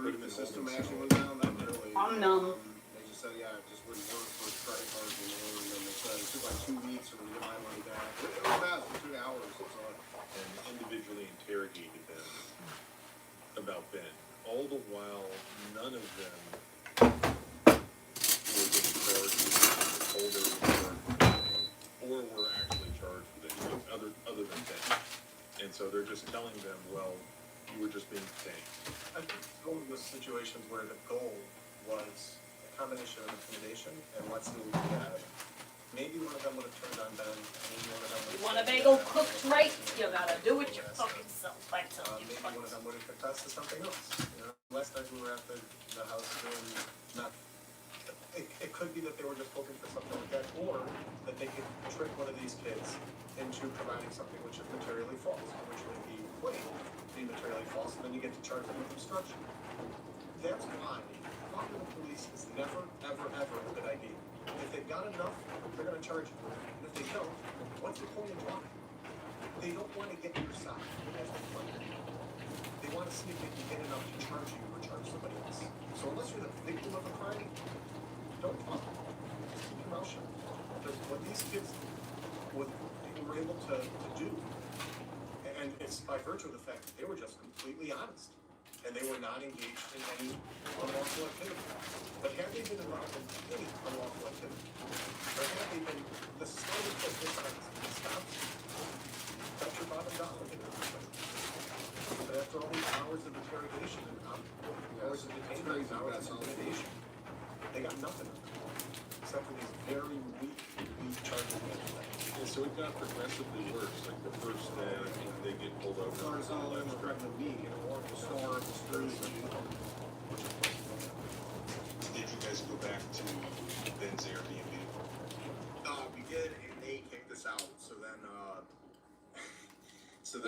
Put them in System holding action cells. was down, not really. I'm numb. They just said, yeah, it just wouldn't work for credit cards anymore, and then they said it took like 2 weeks for me to get my money back. It was fast, for 2 hours, so. And individually interrogated them about Ben. All the while, none of them were being charged with told they were charged with anything, or were actually charged with anything other than Ben. And so they're just telling them, well, you were just being detained. I think it's one of those situations where the goal was a combination of intimidation and let's see what we can get out of it. Maybe one of them would have turned on Ben, maybe one of them would have... You want a bagel cooked right? You gotta do it your fucking self. I tell you. Maybe one of them would have confessed to something else. Last night we were at the house doing not. It could be that they were just hoping for something like that, or that they could trick one of these kids into providing something which is materially false, which would be claimed to be materially false, and then you get to charge them with obstruction. That's why talking to the police is never, ever, ever a good idea. If they've got enough, they're going to charge you. And if they don't, what's the point in talking? They don't want to get your side. That's the point. They want to see if they can get enough to charge you or charge somebody else. So unless you're the victim of a crime, don't talk. Just keep your mouth shut. Because what these kids were able to do, and it's by virtue of the fact that they were just completely honest. And they were not engaged in any unlawful activity. But had they been involved in any unlawful activity, or had they been the slightest bit dishonest, stop your bottom dollar. But after all these hours of interrogation and hours of detention, hours of intimidation, they got nothing except for these very weak charges. And so it got progressively worse. Like the first day, they get pulled over. Cars all in the threatened a week, and walk the store, the streets. Did you guys go back to Ben's Airbnb? We did, and they kicked us out. So then,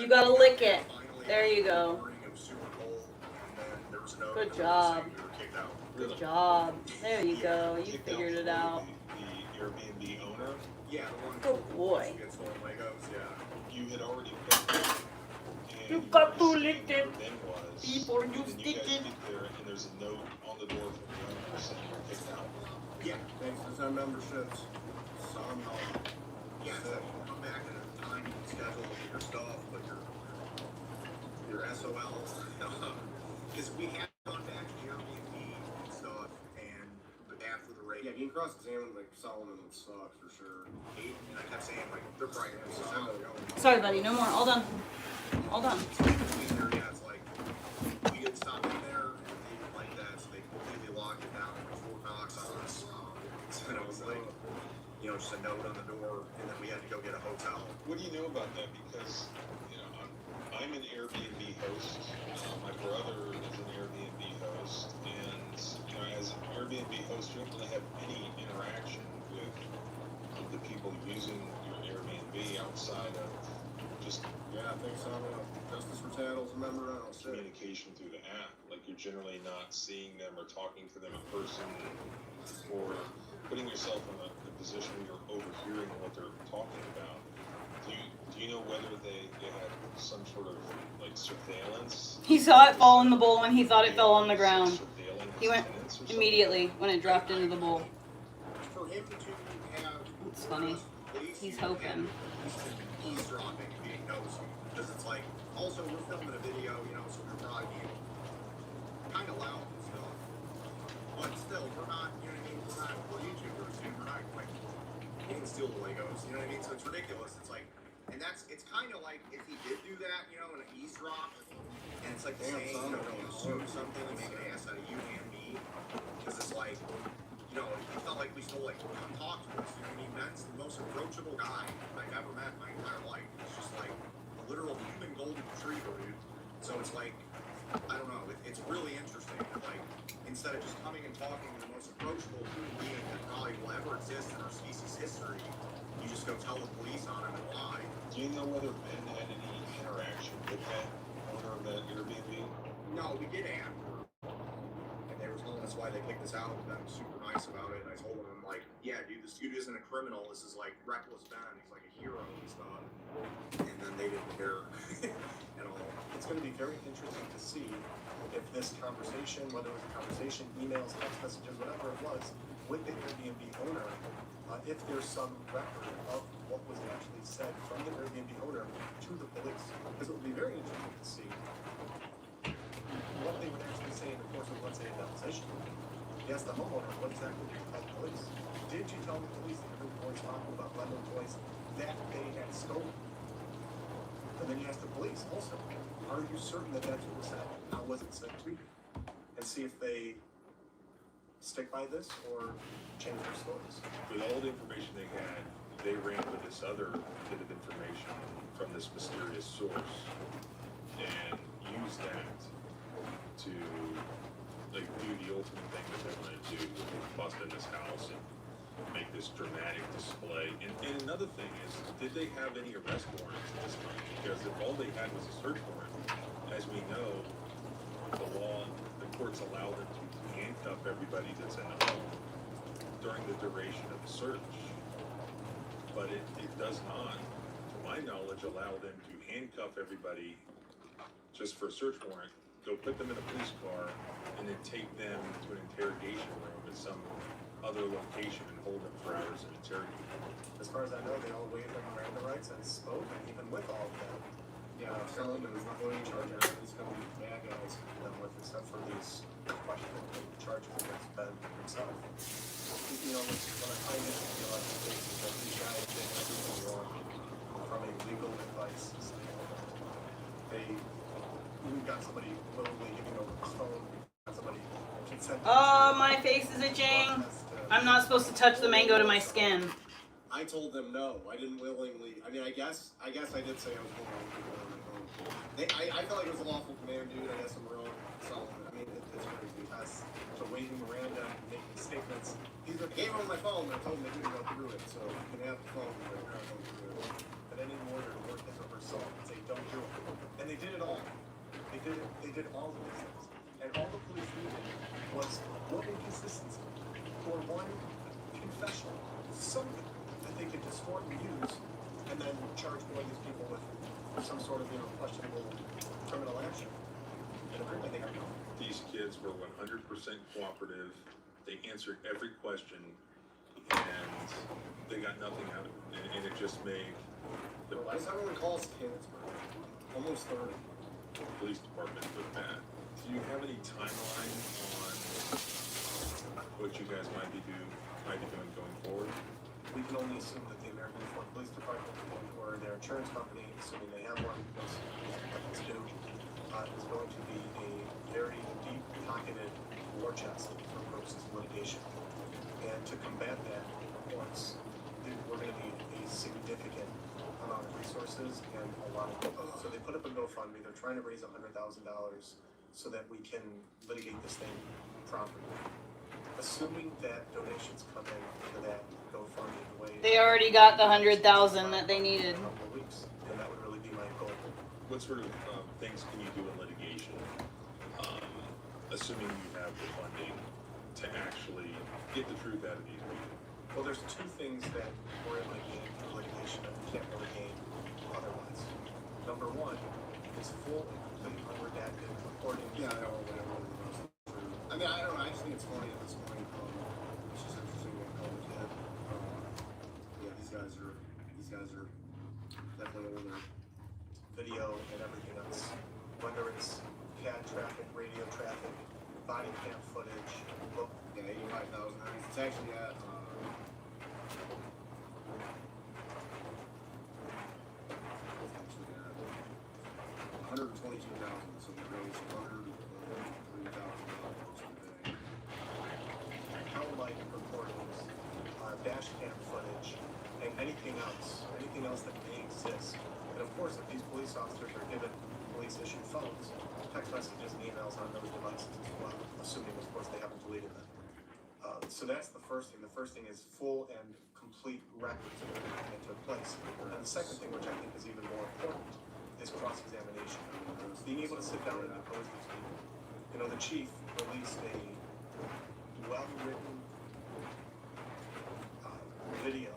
You gotta lick it. finally, There you go. morning, it was super cold, and then there was no. Good there was job. saying we were kicked out. Good job. There you go. You Kicked figured it from out. The Airbnb owner. Yeah, the one Good boy. who gets stolen Legos. Yeah. You had already picked him, and You and got to were lick seeing it where Ben was, before you and then you stick guys it. get there, and there's a note on the door from the owner saying you're kicked out. Yeah, Thanks to some memberships, some yeah, so you come back at a time, you can schedule your stuff, but your SOLs. Because we have gone back to the Airbnb and stuff, and after the raid, Yeah, being cross-examined like Solomon would suck for sure. and I kept saying, like, they're probably going to send out. Sorry, buddy. No more. All done. All done. Between there, yeah, it's like, we didn't stop in there, and they didn't like that, so they completely locked it down with Fort Knox on us. So it was like, you know, just a note on the door, and then we had to go get a hotel. What do you know about that? Because, you know, I'm an Airbnb host. My brother is an Airbnb host, and you know, as an Airbnb host, you don't really have any interaction with the people using your Airbnb outside of just Yeah, thanks, Justice for Tattles, remember, I don't say. communication through the app. Like you're generally not seeing them or talking to them in person, or putting yourself in a position where you're overhearing what they're talking about. Do you know whether they had some sort of like surveillance? He saw it fall in the bowl and he thought it fell on the ground. Surveilling He went tenants or something? immediately when it dropped into the bowl. For him to have... It's funny. He's hoping. He's eavesdropping and being nosy. Because it's like, also we're filming a video, you know, so we're probably being kind of loud and stuff. But still, we're not, you know what I mean? We're YouTubers, dude. We're not like, he can steal the Legos, you know what I mean? So it's ridiculous. It's like, and it's kind of like if he did do that, you know, in an eavesdrop, and it's like the same, you know, you assume something and make an ass out of you and me. Because it's like, you know, it felt like we still like come talk to us. You know what I mean? Ben's the most approachable guy I've ever met in my entire life. It's just like a literal human golden retriever, dude. So it's like, I don't know. It's really interesting. Like instead of just coming and talking to the most approachable human being that probably will ever exist in our species' history, you just go tell the police on him and lie. Do you know whether Ben had any interaction with that owner of that Airbnb? No, we did after. And they were telling us why they kicked us out, and Ben was super nice about it. And I told him, I'm like, yeah, dude, this dude isn't a criminal. This is like reckless Ben. He's like a hero and stuff. And then they didn't care at all. It's going to be very interesting to see if this conversation, whether it was a conversation, emails, text messages, whatever it was, with the Airbnb owner, if there's some record of what was actually said from the Airbnb owner to the police. Because it would be very interesting to see what they would actually say in the course of, let's say, a deposition. You ask the homeowner, what exactly did you tell the police? Did you tell the police that your boys talking about lemon toys that they had stolen? And then you ask the police also, are you certain that that's what was said? How was it said to you? And see if they stick by this or change their stories. With all the information they had, they ran with this other bit of information from this mysterious source and used that to like do the ultimate thing that they want to do, bust in this house and make this dramatic display. And another thing is, did they have any arrest warrants at this time? Because if all they had was a search warrant, as we know, the law, the courts allow them to handcuff everybody that's in the home during the duration of the search. But it does not, to my knowledge, allow them to handcuff everybody just for a search warrant, go put them in a police car, and then take them to an interrogation room at some other location and hold them for hours and interrogate them. As far as I know, they all waived their Miranda rights and spoke, and even with all of that, Solomon is not going to charge anybody's going to be bad guys them with, except for these questionable charges against Ben himself. You know, when I find it, you know, that these guys did everything wrong from a legal advice standpoint. We've got somebody willingly giving over his phone, we've got somebody consenting. Oh, my face is itching. I'm not supposed to touch the mango to my skin. I told them no. I didn't willingly. I mean, I guess I did say I was willingly on my phone. I felt like it was a lawful command, dude. I guess I'm wrong. So I mean, it's crazy because to waiving Miranda, making statements. I gave him my phone, but I told him they couldn't go through it. So you can have the phone, but you're not going through it. But any lawyer to work his or her soul and say, don't do it. And they did it all. They did all of these things. And all the police needed was one inconsistency or one confession, something that they could distort and use, and then charge one of these people with some sort of, questionable criminal action. And apparently they have no. These kids were 100% cooperative. They answered every question, and they got nothing out of it. And it just made the Why does everyone calls kids, bro? Almost 30. police department look bad. Do you have any timeline on what you guys might be doing going forward? We can only assume that the American Fort Police Department or their insurance company, assuming they have one, because it's due, is going to be a very deep-pocketed war chest for purposes of litigation. And to combat that, of course, we're going to need a significant amount of resources and a lot of. So they put up a GoFundMe. They're trying to raise $100,000 so that we can litigate this thing properly. Assuming that donations come in for that GoFundMe the way They already got the 100,000 that they needed. in a couple of weeks, then that would really be my goal. What sort of things can you do in litigation, assuming you have the funding to actually get the truth out of these people? Well, there's two things that we're able to gain through litigation that we can't really gain otherwise. Number one is full and complete unredacted recordings. Yeah, I know, whatever. I mean, I don't know, I just think it's funny at this point. It's just interesting what call the kid. Yeah, these guys are definitely older. Video and everything else, whether it's CAD traffic, radio traffic, body cam footage. Look, Yeah, 85,000. It's actually at, actually at 122,000, so we raised $103,000 today. power light recordings, dash cam footage, and anything else that may exist. And of course, if these police officers are given police-issued phones, text messages and emails on those devices as well, assuming, of course, they haven't deleted them. So that's the first thing. The first thing is full and complete records of everything that took place. And the second thing, which I think is even more important, is cross-examination. Being able to sit down and depose these people. The chief released a well-written video,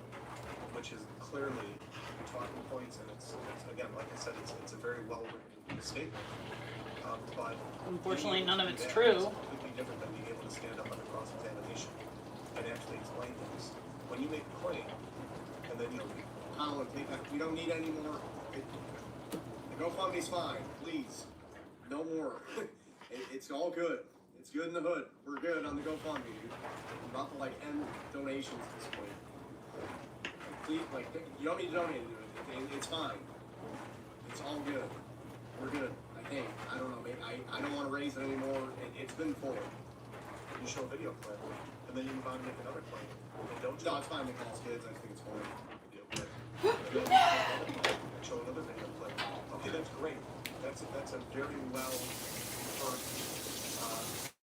which is clearly talking points, and it's again, like I said, it's a very well-written statement. But Unfortunately, being able none of to do it's that true. is completely different than being able to stand up under cross-examination and actually explain things. When you make a claim, and then Colin, we don't need any more. The GoFundMe's fine, please. No more. It's all good. It's good in the hood. We're good on the GoFundMe, dude. I'm about to end donations at this point. Please, you don't need to donate to it. It's fine. It's all good. We're good. I think. I don't know. Maybe I don't want to raise it anymore. It's been full. you show a video clip, and then you move on to make another claim. And don't No, it's fine to call kids. I think it's fine. show another video clip. Okay, that's great. That's a very well first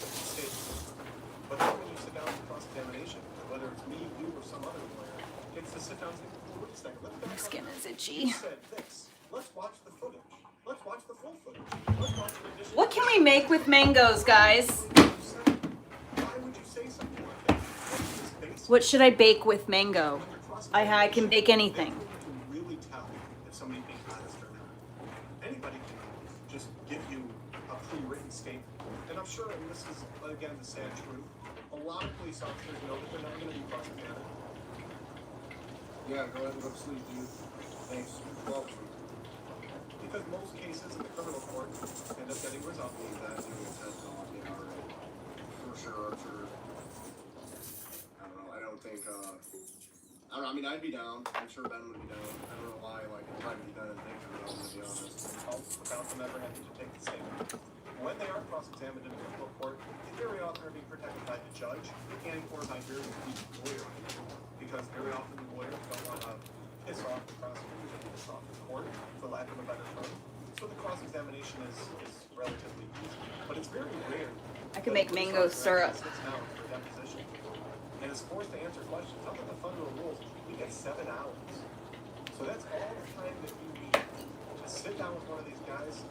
statement. But then when you sit down for cross-examination, whether it's me, you, or some other lawyer, it's to sit down and say, well, wait a second, let's back My up. skin is You itchy. said this. Let's watch the footage. Let's watch the full footage. Let's watch the additional. What can we make with mangoes, guys? Why would you say something like that? What should I bake with mango? I can bake anything. That's when you can really tell if somebody's being honest or not. Anybody can just give you a pre-written statement. And I'm sure, and this is, again, the sad truth, a lot of police officers know that they're not going to be cross-examined. Yeah, go ahead and go to sleep, dude. Thanks. Welcome. Because most cases in the criminal court end up getting resolved. That's doing a TED talk, yeah, all right. For sure. I don't know. I don't think, I don't know. I mean, I'd be down. I'm sure Ben would be down. I don't know why, it'd probably be Ben and Victor, to be honest. Without them ever having to take the statement. When they are cross-examined in a criminal court, they very often are being protected by the judge and or by very weak lawyer. Because very often the lawyers don't want to piss off the prosecutors and piss off the court, for lack of a better term. So the cross-examination is relatively easy. But it's very rare. I can make mango syrup. Sits down for a deposition and is forced to answer questions. Under the federal rules, we get 7 hours. So that's all the time that you need to sit down with one of these guys,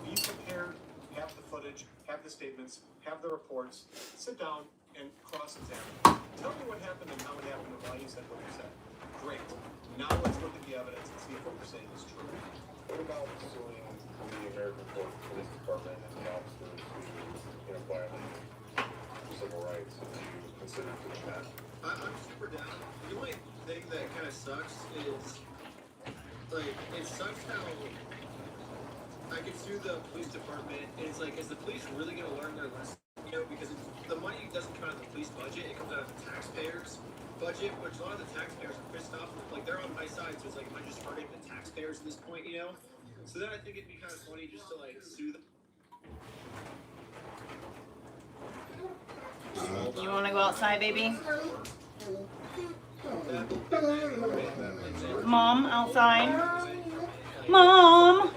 be prepared, have the footage, have the statements, have the reports, sit down and cross-examine. Tell me what happened and how it happened and why you said what you said. Great. Now let's look at the evidence and see if what you're saying is true. What about suing the American Police Department and the officers who, violated civil rights? Have you considered doing that? I'm super down. The only thing that kind of sucks is, like, it sucks how I could sue the police department, and it's like, is the police really going to learn their lesson? Because the money doesn't come out of the police budget, it comes out of the taxpayers' budget, which a lot of the taxpayers are pissed off with. Like, they're on my side, so it's like, am I just hurting the taxpayers at this point, So then I think it'd be kind of funny just to, like, sue them. You want to go outside, baby? Mom, outside. Mom.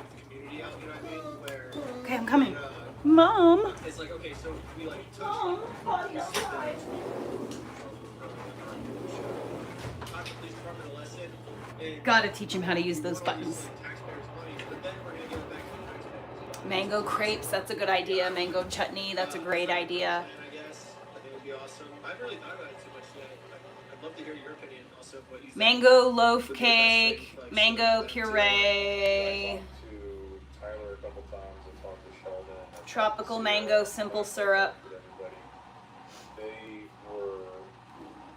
Okay, I'm coming. Mom. It's like, okay, so we like took Mom, buddy, outside. taught the police department a lesson. And Gotta teach him how to use those buttons. taxpayers' money, but then we're gonna give it back to the taxpayers. Mango crepes, that's a good idea. Mango chutney, that's a great idea. And I guess I think it would be awesome. I haven't really thought about it too much yet. I'd love to hear your opinion also of what you think. Mango loaf cake, mango puree, To Tyler a couple times and talked to Sheldon. and tropical Sarah, mango simple syrup. with everybody. They were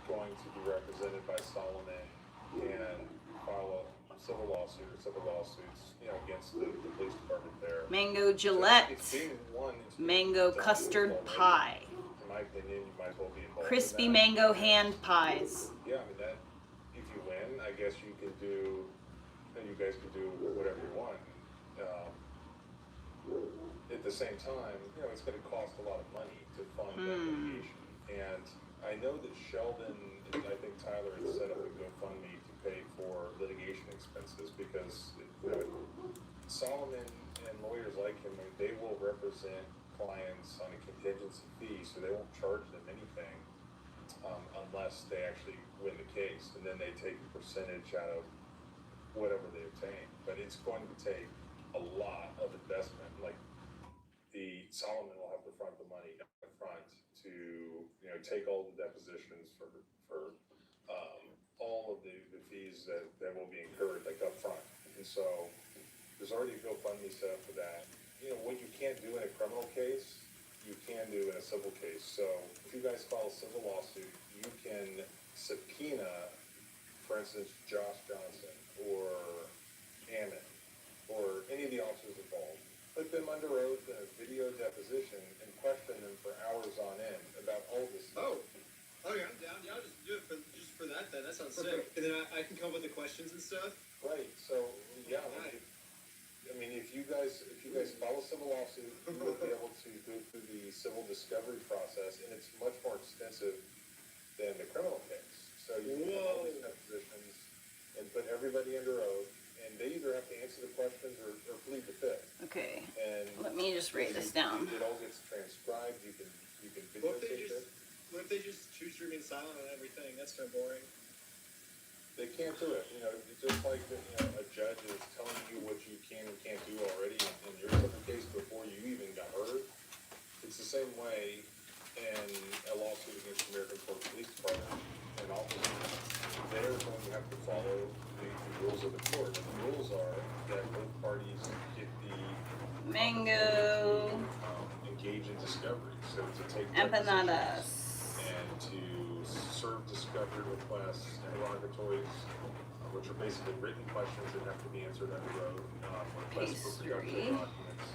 going to be represented by Solomon and file a civil lawsuits, against the police department there. Mango So Gillette, it's being one, it's being mango done custard already. pie, In my opinion, you might as well be involved in crispy that. mango hand pies. Yeah, that, if you win, I guess you can do, you guys can do whatever you want. At the same time, it's gonna cost a lot of money to fund that litigation. And I know that Sheldon, and I think Tyler had set up a GoFundMe to pay for litigation expenses because, Solomon and lawyers like him, they will represent clients on a contingency fee, so they won't charge them anything unless they actually win the case, and then they take a percentage out of whatever they obtain. But it's going to take a lot of investment. Like, the Solomon will have to front the money up front to take all the depositions for all of the fees that will be incurred up front. And so there's already a GoFundMe set up for that. What you can't do in a criminal case, you can do in a civil case. So if you guys file a civil lawsuit, you can subpoena, for instance, Josh Johnson or Ammon or any of the officers involved, put them under oath in a video deposition and question them for hours on end about all this stuff. Oh yeah, I'm down. Yeah, I'll just do it just for that then. That sounds sick. And then I can come up with the questions and stuff. Right, so, yeah, if you guys file a civil lawsuit, you will be able to go through the civil discovery process, and it's much more extensive than the criminal case. So you can have all these depositions and put everybody under oath, and they either have to answer the questions or plead the fifth. Okay, And let me just write this down. it all gets transcribed, you can What if they videotape it. what if they just choose to remain silent on everything? That's kind of boring. They can't do it, just like, a judge is telling you what you can and can't do already in your civil case before you even got heard. It's the same way in a lawsuit against the American Police Department and officers. They're going to have to follow the rules of the court. And the rules are that both parties get the Mango engage in discovery. So to take empanadas. and to serve discovery requests, interrogatories, which are basically written questions that have to be answered under oath, requests for production of documents.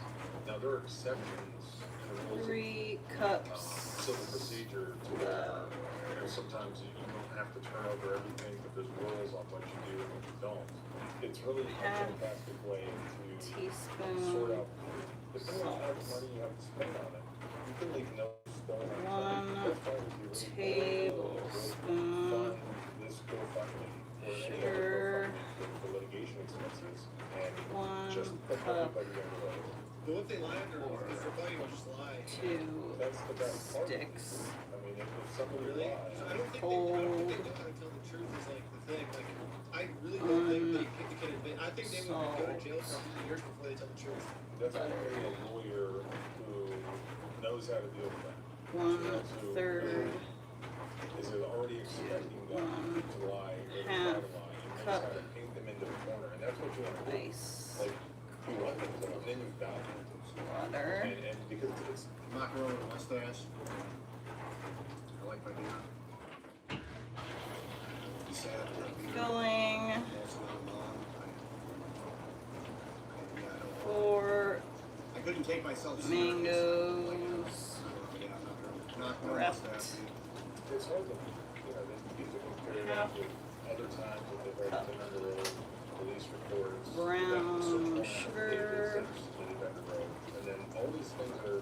Now, there are exceptions in the rules 3 of cups. civil procedure to where, sometimes you don't have to turn over everything, but there's rules on what you do and what you don't. It's really a fantastic way to sort Teaspoon. out, depending on how much money you have to spend on it, you can leave no stone unturned. 1 That's why it would be really cool to tablespoon fund this GoFundMe or any sugar. other GoFundMe for litigation expenses and 1 just put cup. everybody under oath. But what if they lie under oath? Because they're probably gonna just lie. 2 That's the best part. sticks. I mean, if somebody Really? lies, I don't think they know how to tell the truth is like the thing. Like, I really don't think they kick the kid in the bit. I think they would go to jail for a few years before they tell the truth. that's only a lawyer who knows how to deal with that. 1/3 Is already expecting them to lie or to try to lie and knows how to paint them into a corner, and that's what you want to do. ice. Like, who was it? Then you've got Water. and because it's Macaroni and mustache. I like my beer. Be sad to let beer. Filling That's what I'm on. Yeah, I don't know. for I couldn't take myself serious. mangoes. Yeah, not Wrapped. mustache. it's hard to, you know, then you get to compare that with other times that they've already been under road, police reports, Brown that search warrant, sugar. they've been submitted under road, and then all these things are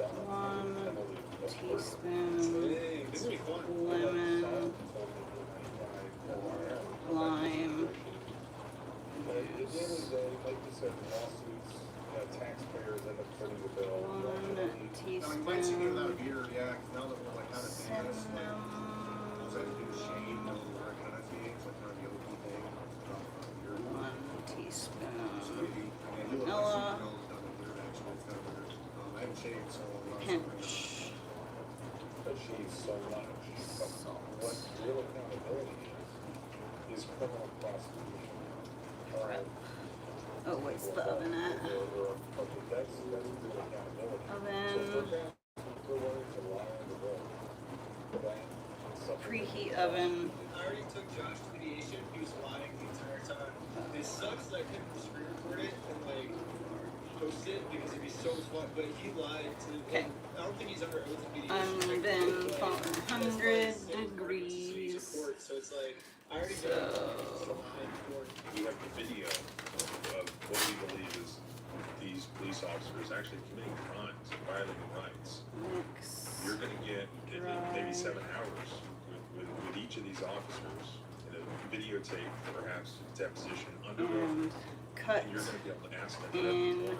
done. 1 teaspoon Hey, this is fun. lemon, lime. But at the end of the day, like you said, lawsuits, taxpayers end up footing the bill. 1 Now, you might see me without a teaspoon beer, yeah, 'cause now that we're like kind of famous, like, all I have to do is shave, no recognize it's like kind of the OP thing. Beer. 1 So teaspoon maybe, I mean, I do look like vanilla, Super Nose down the beard, actually, it's kind of weird. I haven't shaved, so I'm not pinch Achieve so much. But salt. what real accountability is criminal prosecution. Oh, where's the oven at? Okay, that's real accountability. So, for Oven. example, if we're willing to lie on the road, that something- Preheat oven. I already took Josh to mediation. He was lying the entire time. It sucks that I couldn't screen record it and like post it because it'd be so fun. But he lied to. Okay. I don't think he's under oath of mediation. Oven Like, 400 that's like degrees. support, so it's like I already So- know. We have the video of what we believe is these police officers actually committing crimes, violating rights. Mix. You're gonna get maybe 7 hours with each of these officers in a videotape, perhaps deposition under oath. And cut And you're gonna be able to ask them in what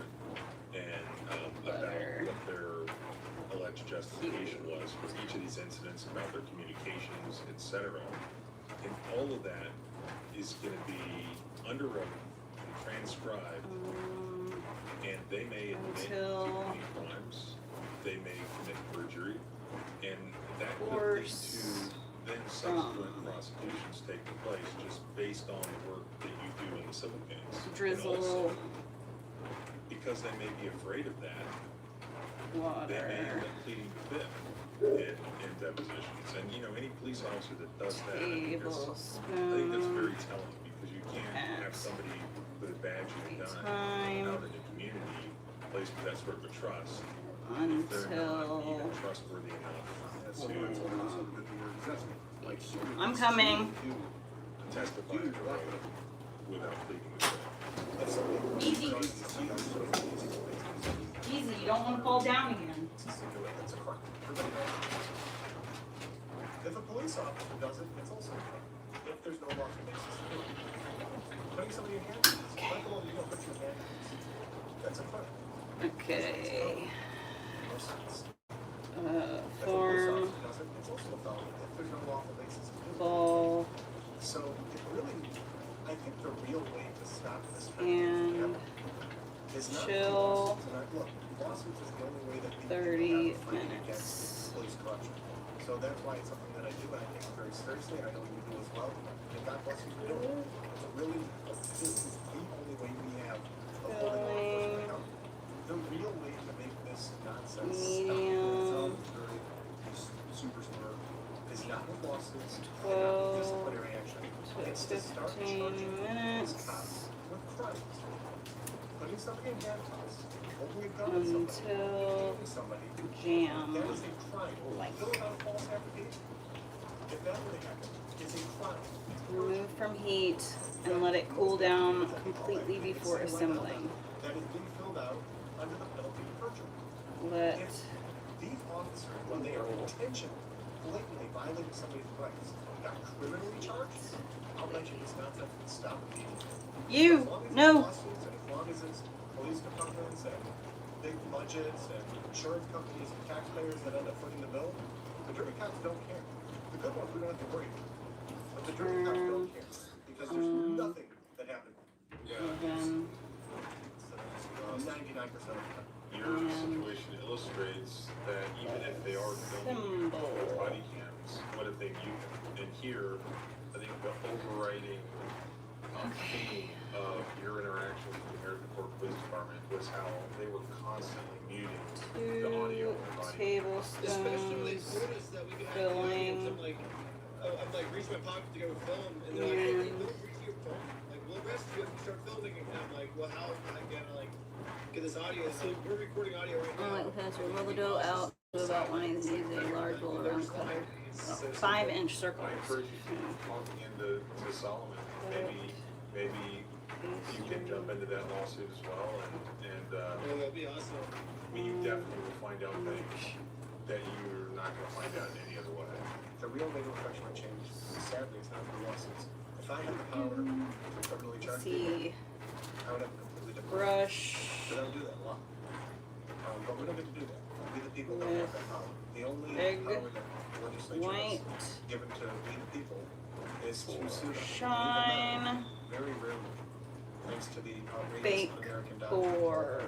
and about butter. what their alleged justification was for each of these incidents, about their communications, etc. And all of that is gonna be under oath and transcribed, and they may admit to Until- committing crimes, they may commit perjury, and that could lead Course. to then subsequent prosecutions taking place just based on the work that you do in the civil case. And Drizzle also, because they may be afraid of that, they may end water. up pleading the fifth in depositions. And you know, any police officer that does that, I think that's very Tablespoon. telling, because you can't have somebody with a badge and a gun Time. out in the community placed with that sort of a trust if they're not Until even trustworthy enough That's to like super. I'm coming. testify under oath without pleading the fifth. Easy. Easy, you don't want to fall down again. It's a crime. Everybody knows it. If a police officer does it, it's also a crime. If there's no lawful basis to do it. Putting somebody in handcuffs. Let the law, you don't put you in handcuffs. That's a crime. Okay. No sense. If a police Form officer does it, it's also a felony. If there's no lawful basis to do it. ball So it really, I think the real way to stop this and is not chill lawsuits. And look, lawsuits is the only way that we 30 can fight minutes. against police corruption. So that's why it's something that I do, and I take it very seriously. I know you do as well. And God bless you for doing it. It's really, this is the only way we have of holding law enforcement accountable. The real way to make this nonsense Medium. super smart is not with lawsuits, and not 12 with disciplinary action. to It's to start 15 charging minutes. these cops with crimes. Putting somebody in handcuffs, opening a gun on somebody, until killing somebody. jam. That is a crime. Like. Filling out a false affidavit. If that were to happen, it's a crime. Remove from heat and let it cool down completely before assembling. That is being filled out under the penalty of perjury. Let If these officers, when they are intentionally, blatantly violating somebody's rights, got criminally charged, I'll bet you this nonsense would stop immediately. you As long as it's no. lawsuits and as long as it's police departments and big budgets and insurance companies and taxpayers that end up footing the bill, the dirty cops don't care. The good ones we don't have to worry about. But the dirty cops don't care because there's nothing that happened. Oven 99% of the time. Your situation illustrates that even if they are filming symbol. with body cams, what if they mute them? And here, I think the overriding theme of your interaction with the American Port Police Department was how they were constantly muting the audio and body. Especially tablespoons, told us that we could have the audience. filling, I'm like reaching my pocket to go film, and they're like, hey, don't reach your phone. Like, we'll arrest you if you start filming. And I'm like, well, how am I gonna like get this audio? So we're recording audio right now. unlike the password, roll the dough out to about one of these, a large roll around cover. 5-inch I circles. encourage you to talk into Solomon. Maybe you can jump into that lawsuit as well, and that'd be awesome. we definitely will find out things that you're not going to find out in any other way. The real legal professional change, sadly, it's not the lawsuits. If I had the power to criminally charge people, See, I would have a completely different. brush. But I don't do that a lot. But we don't get to do that. We the people don't have that power. The only Egg power that the legislature white, has given to we the people is to sue them. shine, Even then, very rarely, thanks to the outrageous bake American for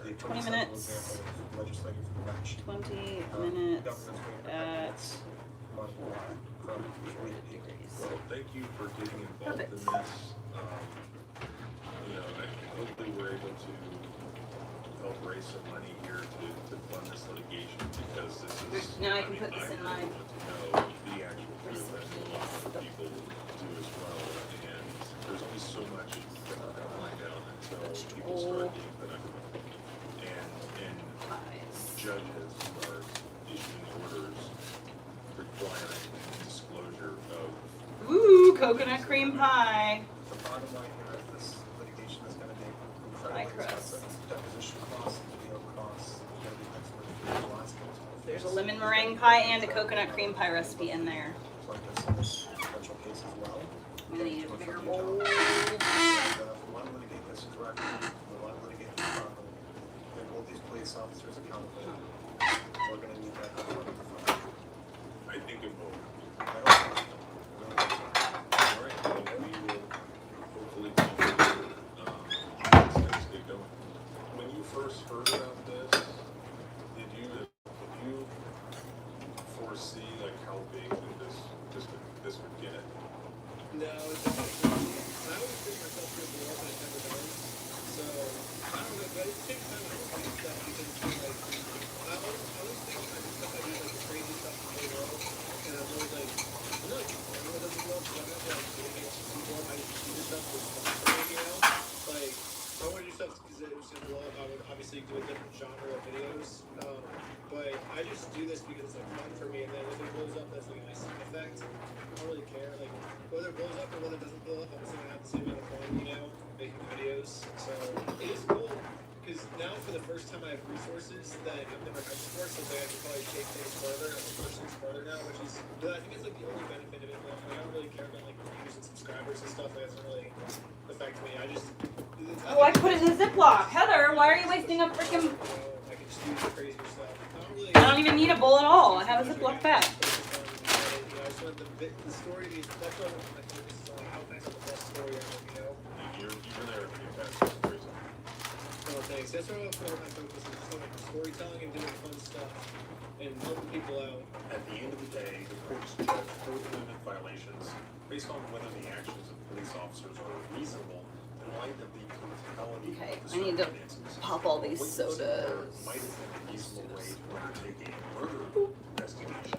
the 20 simple minutes. example of legislating for the rich. 20 minutes at Money from we the people. Well, thank you for getting involved Perfect. in this. Hopefully we're able to help raise some money here to fund this litigation, because this is. Now I can put this in my want to know the actual truth that a lot of other people do as well, and there's only so much that we're gonna find out until people start being put under. And judges are issuing orders requiring disclosure of. Ooh, coconut cream pie. The bottom line here is this litigation is gonna be Pie incredibly crust. expensive. Deposition costs, video costs, gonna be expensive. Lots of There's a lemon meringue pie and a coconut cream pie recipe in there. plaintiffs in this potential case as well. I'm gonna need a bigger bowl. And, if we want to litigate this correctly, we want to litigate this properly, and hold these police officers accountable, we're gonna need that money to fund. I think it will. I hope so. I really hope so. All right, well, we will hopefully continue, as things get going. When you first heard about this, did you foresee like how big this would get? No, it's just like, I always think myself to be more than I've ever done. So, I don't know, but at the same time, I don't think stuff because it's like, I always think I do stuff, I do like the crazy stuff in the world, and I'm always like, look, everyone does it well, so I'm not like doing it to people, I just do this stuff responsibly, you know? Like, I want to do stuff because it was going to blow up, I would obviously do a different genre of videos, but I just do this because it's like fun for me, and then if it blows up, that's like a nice side effect. I don't really care, like, whether it blows up or whether it doesn't blow up, I'm still gonna have the same amount of fun, you know, making videos. So it is cool because now for the first time I have resources that I've never had before, so I can probably take things further and push things further now, which is, I think it's like the only benefit of it. Like, I don't really care about like views and subscribers and stuff. Like, that doesn't really affect me. I just. Oh, I put it in a Ziploc. Heather, why are you wasting a freaking? I can just do the crazier stuff. I don't really. I don't even need a bowl at all. I have a Ziploc bag. I just want the story to be, that's what my focus is on. How can I tell the best story ever, you know? You're there for your best stories. Oh, thanks. That's what my focus is. Just on like storytelling and doing fun stuff and helping people out. At the end of the day, the courts judge Fourth Amendment violations based on whether the actions of police officers are reasonable in light of the totality Okay, of the I need to circumstances. pop all these What you said there sodas. might have been a reasonable way to undertake a murder investigation.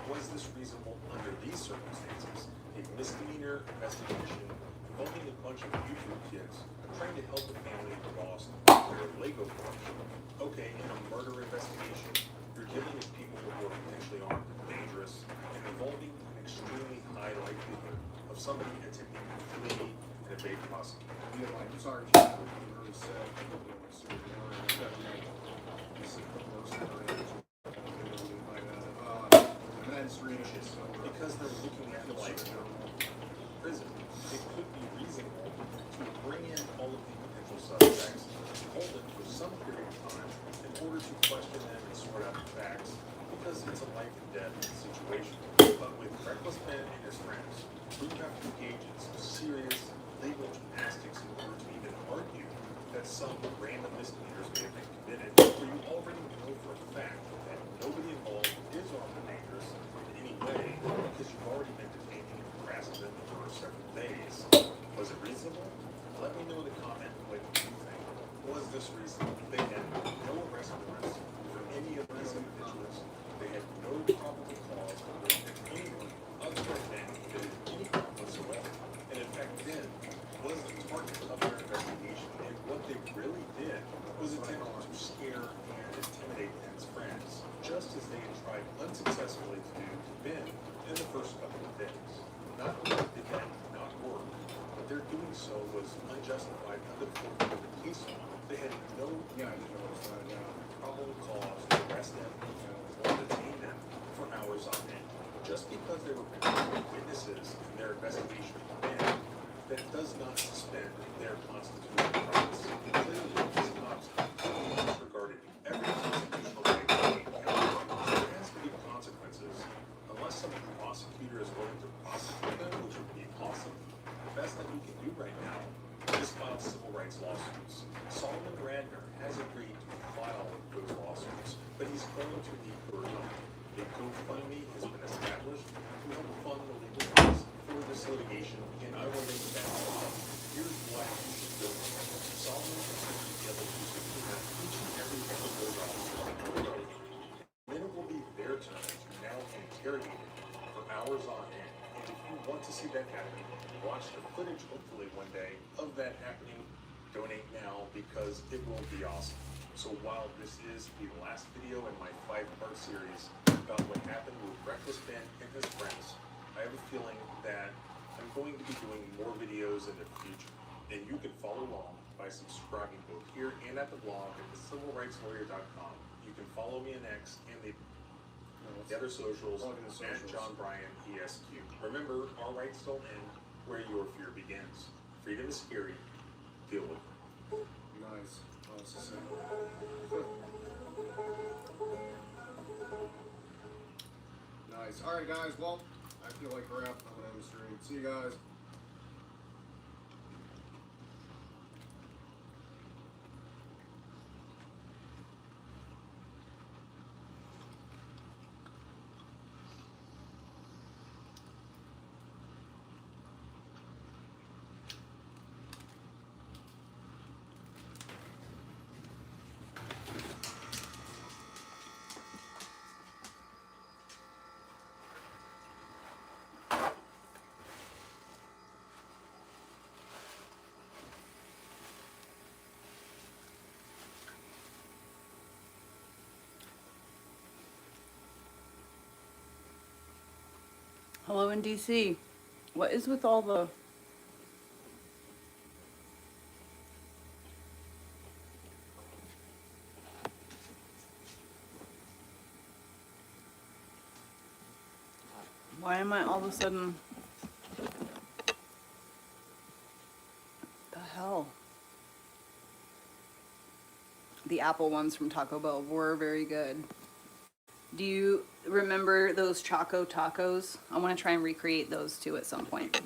Was this reasonable under these circumstances? A misdemeanor investigation involving a bunch of YouTube kids trying to help a family who lost their Lego collection. Okay, in a murder investigation, you're dealing with people who are potentially armed and dangerous and involving an extremely high likelihood of somebody attempting to flee and evade prosecution. Yeah, like Sergeant really said, Because they're looking at like prison, it could be reasonable to bring in all of the potential suspects, hold them for some period of time in order to question them and sort out the facts, because it's a life and death situation. But with Reckless Ben and his friends, we have to engage in some serious legal gymnastics in order to even argue that some random misdemeanors may have been committed, where you already know for a fact that nobody involved is armed and dangerous in any way, because you've already been detaining and harassing them for several days. Was it reasonable? this reason, they had no arrest warrants for any of these individuals. They had no probable cause that anyone other than Ben committed any crime whatsoever. And in fact, Ben was the target of their investigation. And what they really did was attempt to scare and intimidate Ben's friends, just as they had tried unsuccessfully to do to Ben in the first couple of days. Not only did that not work, but their doing so was unjustified under the Fourth Amendment case law. They had no probable cause to arrest them or detain them for hours on end. Just because they were potential witnesses in their investigation of Ben, that does not suspend their constitutional rights. Clearly, these cops disregarded every constitutional right to be held. There has to be consequences unless some prosecutor is willing to prosecute them, which would be awesome. The best that we can do right now is file civil rights lawsuits. Solomon Radner has agreed to file those lawsuits, but he's going to need your help. A GoFundMe has been established to help fund the legal fees for this litigation, and I will link that below. Here's why you should do it. Solomon is going to be able to subpoena each and every one of those officers. Then it will be their turn to now be interrogated for hours on end. And if you want to see that happen, watch the footage hopefully one day of that happening. Donate now because it will be awesome. So while this is the last video in my 5-part series about what happened with Reckless Ben and his friends, I have a feeling that I'm going to be doing more videos in the future. And you can follow along by subscribing both here and at the blog at thecivilrightslawyer.com. You can follow me on X and the other socials at John Bryan ESQ. Remember, our rights don't end where your fear begins. Freedom is scary. Deal with it. Nice. Oh, it's just nice. All right, guys. Well, I feel like we're out. I'm gonna end the stream. See you guys. Hello in DC. What is with all the... Why am I all of a sudden... The hell? The apple ones from Taco Bell were very good. Do you remember those Choco Tacos? I want to try and recreate those too at some point.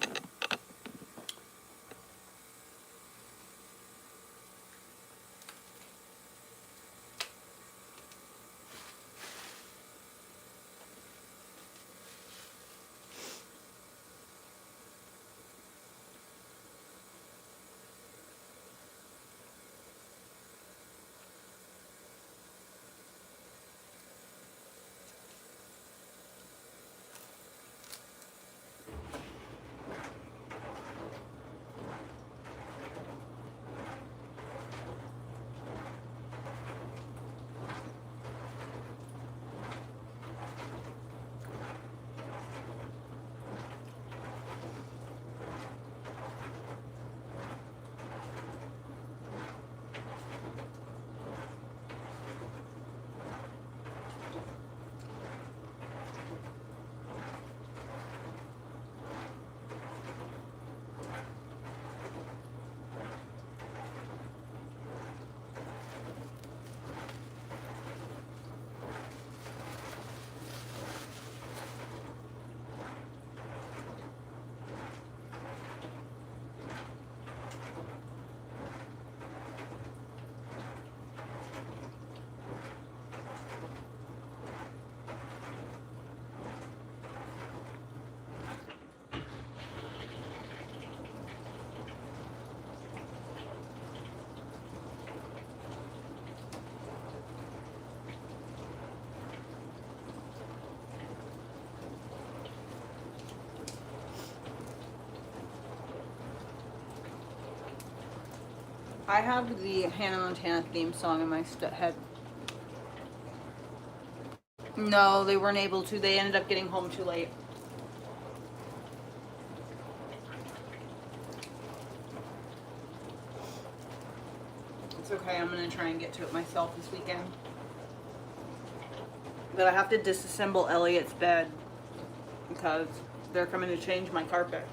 I have the Hannah Montana theme song in my head. No, they weren't able to. They ended up getting home too late. It's okay, I'm gonna try and get to it myself this weekend. But I have to disassemble Elliot's bed because they're coming to change my carpet.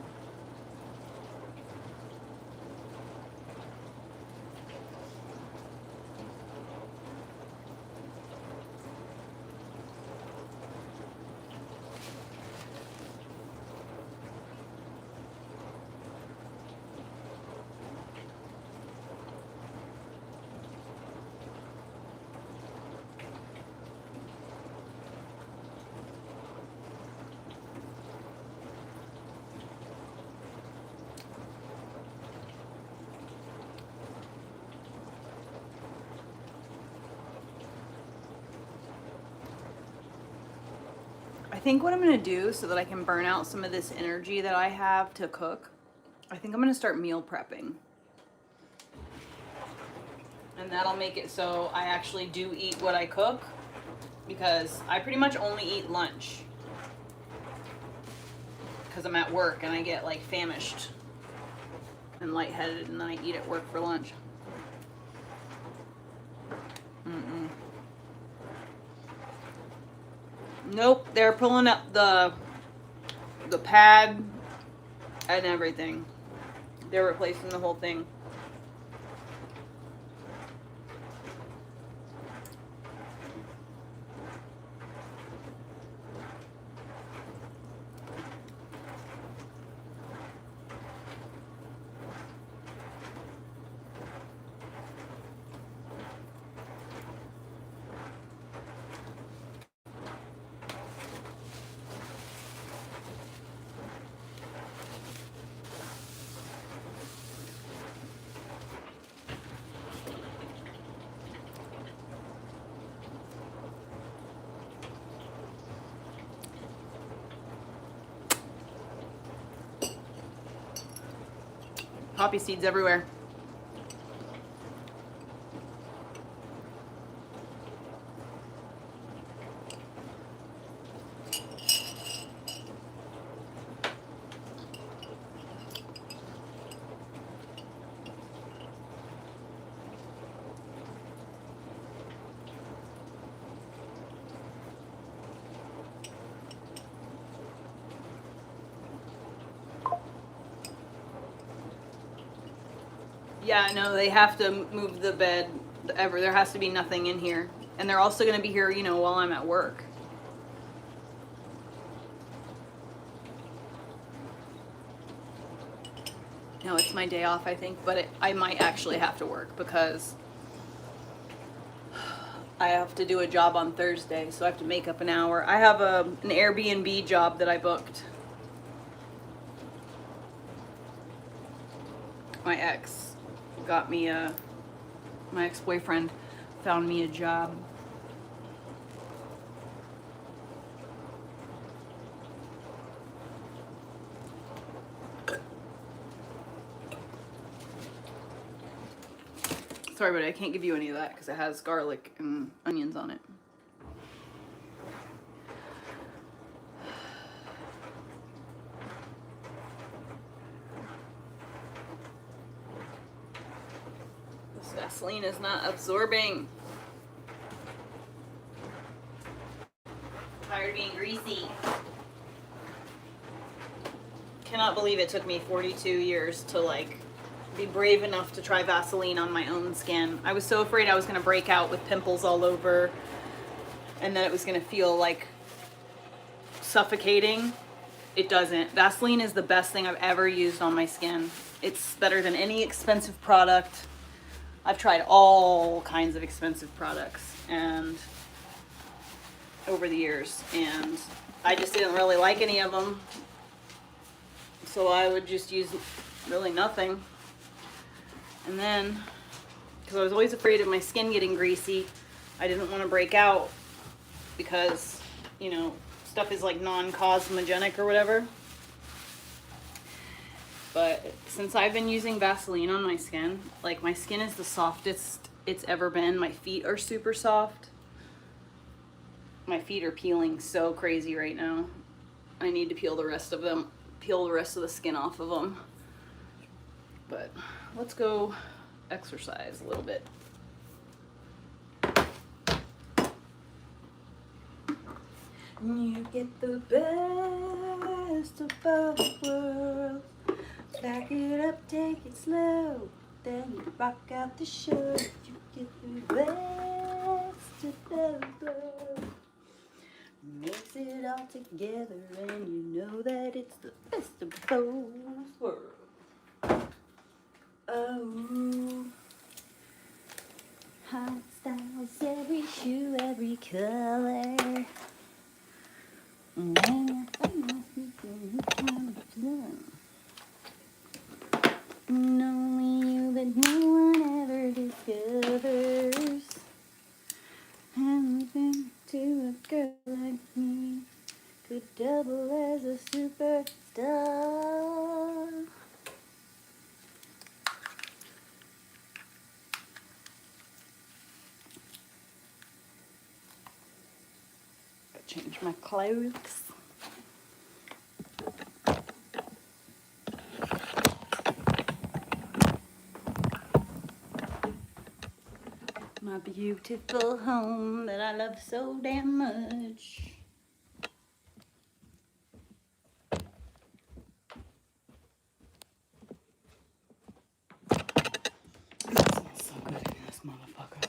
I think what I'm going to do so that I can burn out some of this energy that I have to cook, I think I'm going to start meal prepping. And that'll make it so I actually do eat what I cook, because I pretty much only eat lunch because I'm at work and I get like famished and lightheaded, and then I eat at work for lunch. Nope, they're pulling up the pad and everything. They're replacing the whole thing. Poppy seeds everywhere. Yeah, no, they have to move the bed ever. There has to be nothing in here. And they're also going to be here, you know, while I'm at work. No, it's my day off, I think, but I might actually have to work because I have to do a job on Thursday, so I have to make up an hour. I have an Airbnb job that I booked. My ex got me my ex-boyfriend found me a job. Sorry, but I can't give you any of that because it has garlic and onions on it. This Vaseline is not absorbing. I'm tired of being greasy. Cannot believe it took me 42 years to like be brave enough to try Vaseline on my own skin. I was so afraid I was going to break out with pimples all over and that it was going to feel like suffocating. It doesn't. Vaseline is the best thing I've ever used on my skin. It's better than any expensive product. I've tried all kinds of expensive products and over the years, and I just didn't really like any of them. So I would just use really nothing. And then, because I was always afraid of my skin getting greasy, I didn't want to break out because, you know, stuff is like non-cosmogenic or whatever. but since I've been using Vaseline on my skin, like my skin is the softest it's ever been. My feet are super soft. My feet are peeling so crazy right now. I need to peel the rest of them, peel the rest of the skin off of them. But let's go exercise a little bit. You get the best of both worlds. Back it up, take it slow. Then you rock out the show. You get the best of both worlds. Mix it all together and you know that it's the best of both worlds. Oh, hot styles, every shoe, every color. Only you that no one ever discovers. Haven't been to a girl like me. Could double as a superstar. Gotta change my clothes. My beautiful home that I love so damn much. That smells so good in this motherfucker.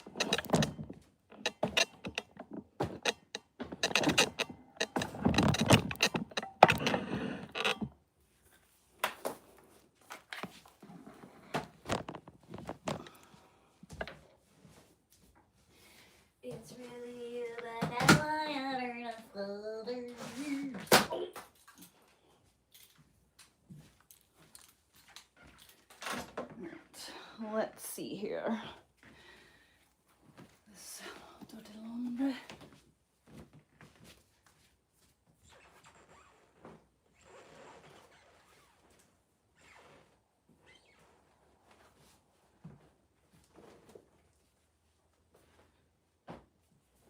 It's really you that now I utter enough others. Alright, let's see here. This dirty laundry.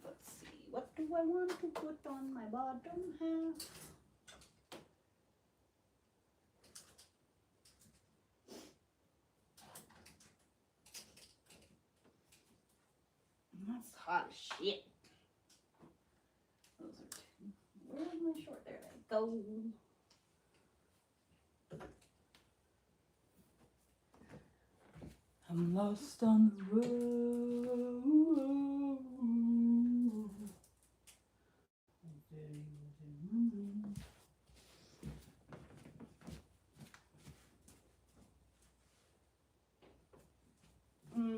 Let's see, what do I want to put on my bottom half? That's hot as shit. Those are two. Where's my short? There they go. I'm lost on the road.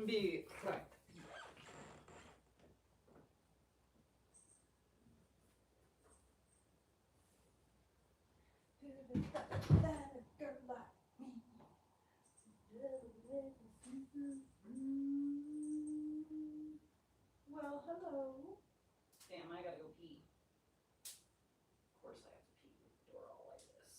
Be right. Well, hello. Damn, I gotta go pee. Of course I have to pee with the door all like this.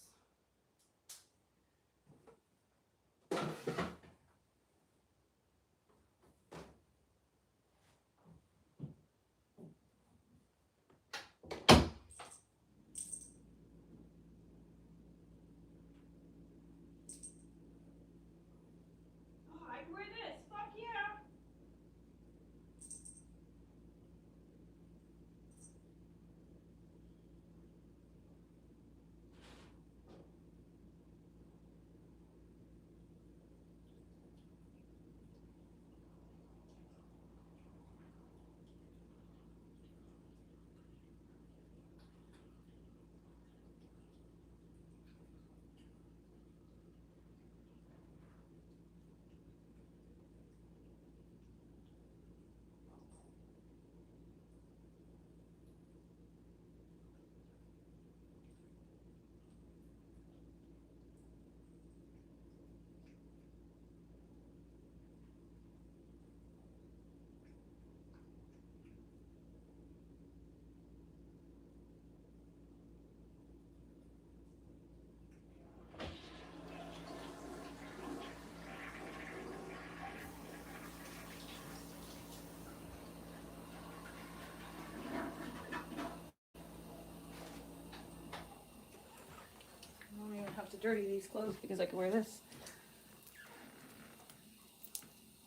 dirty these clothes because I could wear this.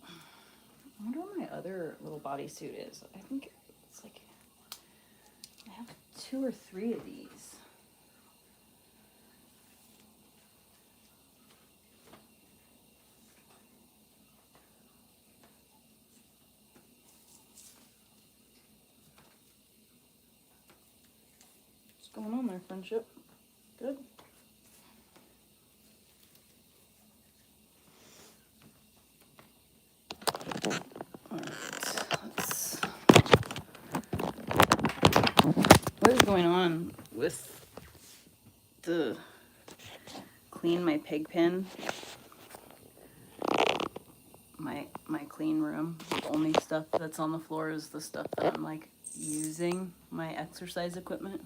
I wonder what my other little bodysuit is. I think it's like, I have 2 or 3 of these. What's going on there, friendship? Good? What is going on with the clean my pig pen? My clean room. The only stuff that's on the floor is the stuff that I'm like using, my exercise equipment.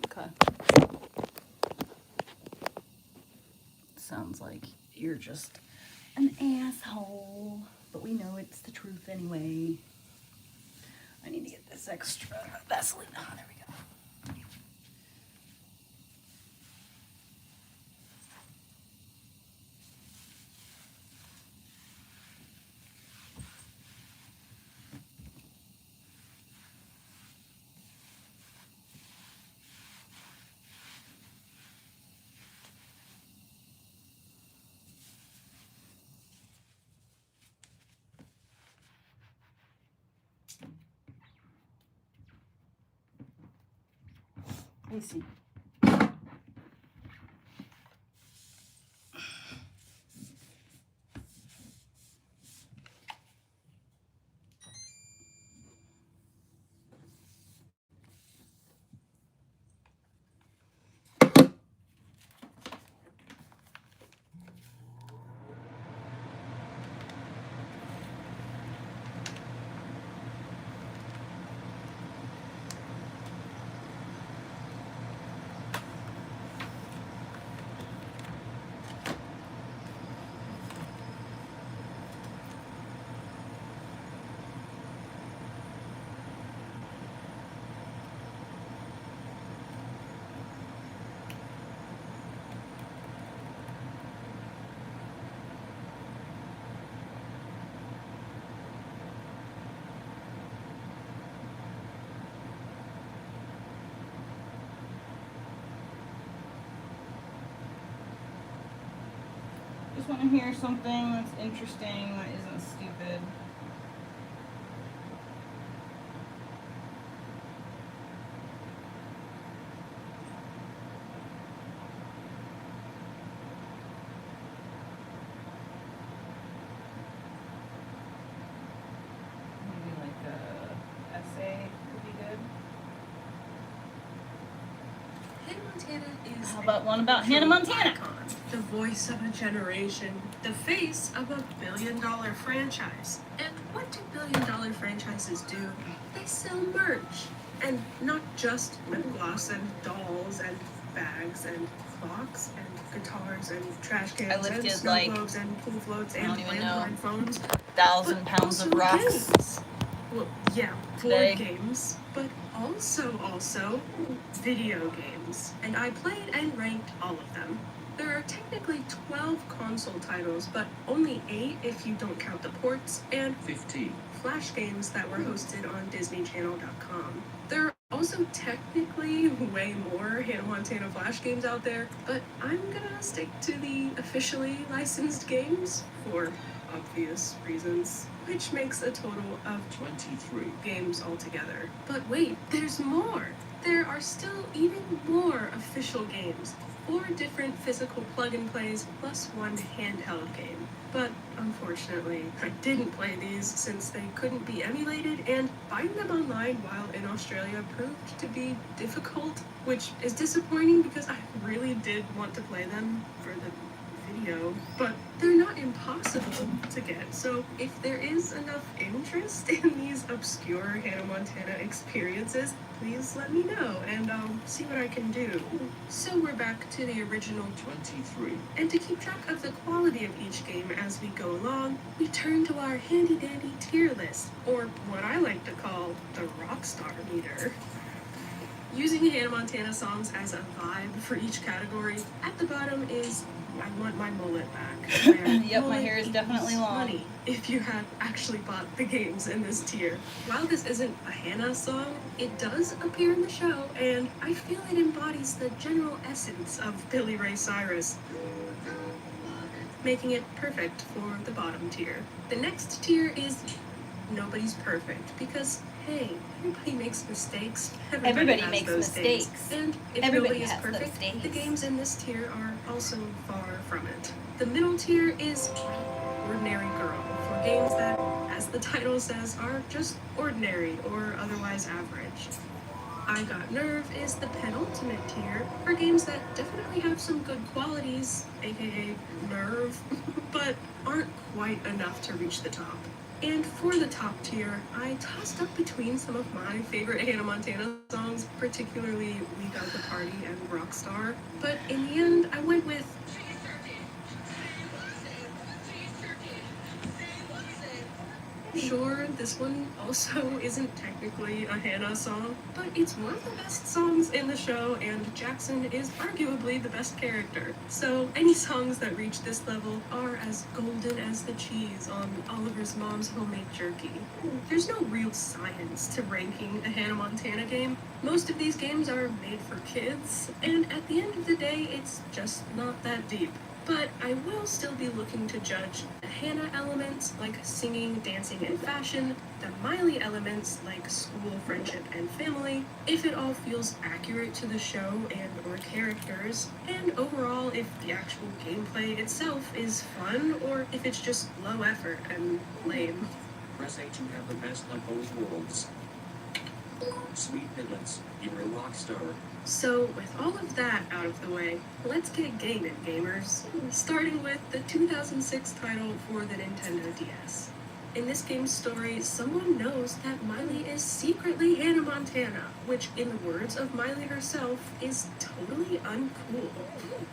Okay. Sounds like you're just an asshole, but we know it's the truth anyway. I need to get this extra Vaseline. Oh, there we go. Let me see. Just want to hear something that's interesting, that isn't stupid. Maybe like a essay would be good. Hannah Montana is How about one about Hannah Montana? icon, the voice of a generation, the face of a billion-dollar franchise. And what do billion-dollar franchises do? They sell merch. And not just lip gloss and dolls and bags and clocks and guitars and trash cans I and lifted, snow like, globes and pool floats I and don't even know, landline phones. 1,000 pounds of Also rocks. games. Well, yeah, Today. board games, but also video games. And I played and ranked all of them. There are technically 12 console titles, but only 8 if you don't count the ports, and 15 Flash games that were hosted on DisneyChannel.com. There are also technically way more Hannah Montana Flash games out there, but I'm gonna stick to the officially licensed games for obvious reasons, which makes a total of 23 games altogether. But wait, there's more! There are still even more official games, 4 different physical plug-and-plays plus 1 handheld game. But unfortunately, I didn't play these since they couldn't be emulated, and buying them online while in Australia proved to be difficult, which is disappointing because I really did want to play them for the video, but they're not impossible to get. So if there is enough interest in these obscure Hannah Montana experiences, please let me know and I'll see what I can do. So we're back to the original 23. And to keep track of the quality of each game as we go along, we turn to our handy dandy tier list, or what I like to call the Rockstar meter. Using Hannah Montana songs as a vibe for each category, at the bottom is I Want My Mullet Back. Yep, my hair is definitely long. Money if you had actually bought the games in this tier. While this isn't a Hannah song, it does appear in the show, and I feel it embodies the general essence of Billy Ray Cyrus, making it perfect for the bottom tier. The next tier is Nobody's Perfect, because hey, everybody makes mistakes. Everybody has makes those days. mistakes. And if Everybody nobody is has those perfect, days. the games in this tier are also far from it. The middle tier is Ordinary Girl, for games that, as the title says, are just ordinary or otherwise average. I Got Nerve is the penultimate tier for games that definitely have some good qualities, aka nerve, but aren't quite enough to reach the top. And for the top tier, I tossed up between some of my favorite Hannah Montana songs, particularly We Got the Party and Rockstar, but in the end, I went with Sure, this one also isn't technically a Hannah song, but it's one of the best songs in the show, and Jackson is arguably the best character. So any songs that reach this level are as golden as the cheese on Oliver's mom's homemade jerky. There's no real science to ranking a Hannah Montana game. Most of these games are made for kids, and at the end of the day, it's just not that deep. But I will still be looking to judge the Hannah elements like singing, dancing, and fashion, the Miley elements like school, friendship, and family, if it all feels accurate to the show and or characters, and overall if the actual gameplay itself is fun or if it's just low effort and lame. Press A to have the best of both worlds. Sweet piglets, you're a rock star. So, with all of that out of the way, let's get gaming, gamers. Starting with the 2006 title for the Nintendo DS. In this game's story, someone knows that Miley is secretly Hannah Montana, which, in the words of Miley herself, is totally uncool.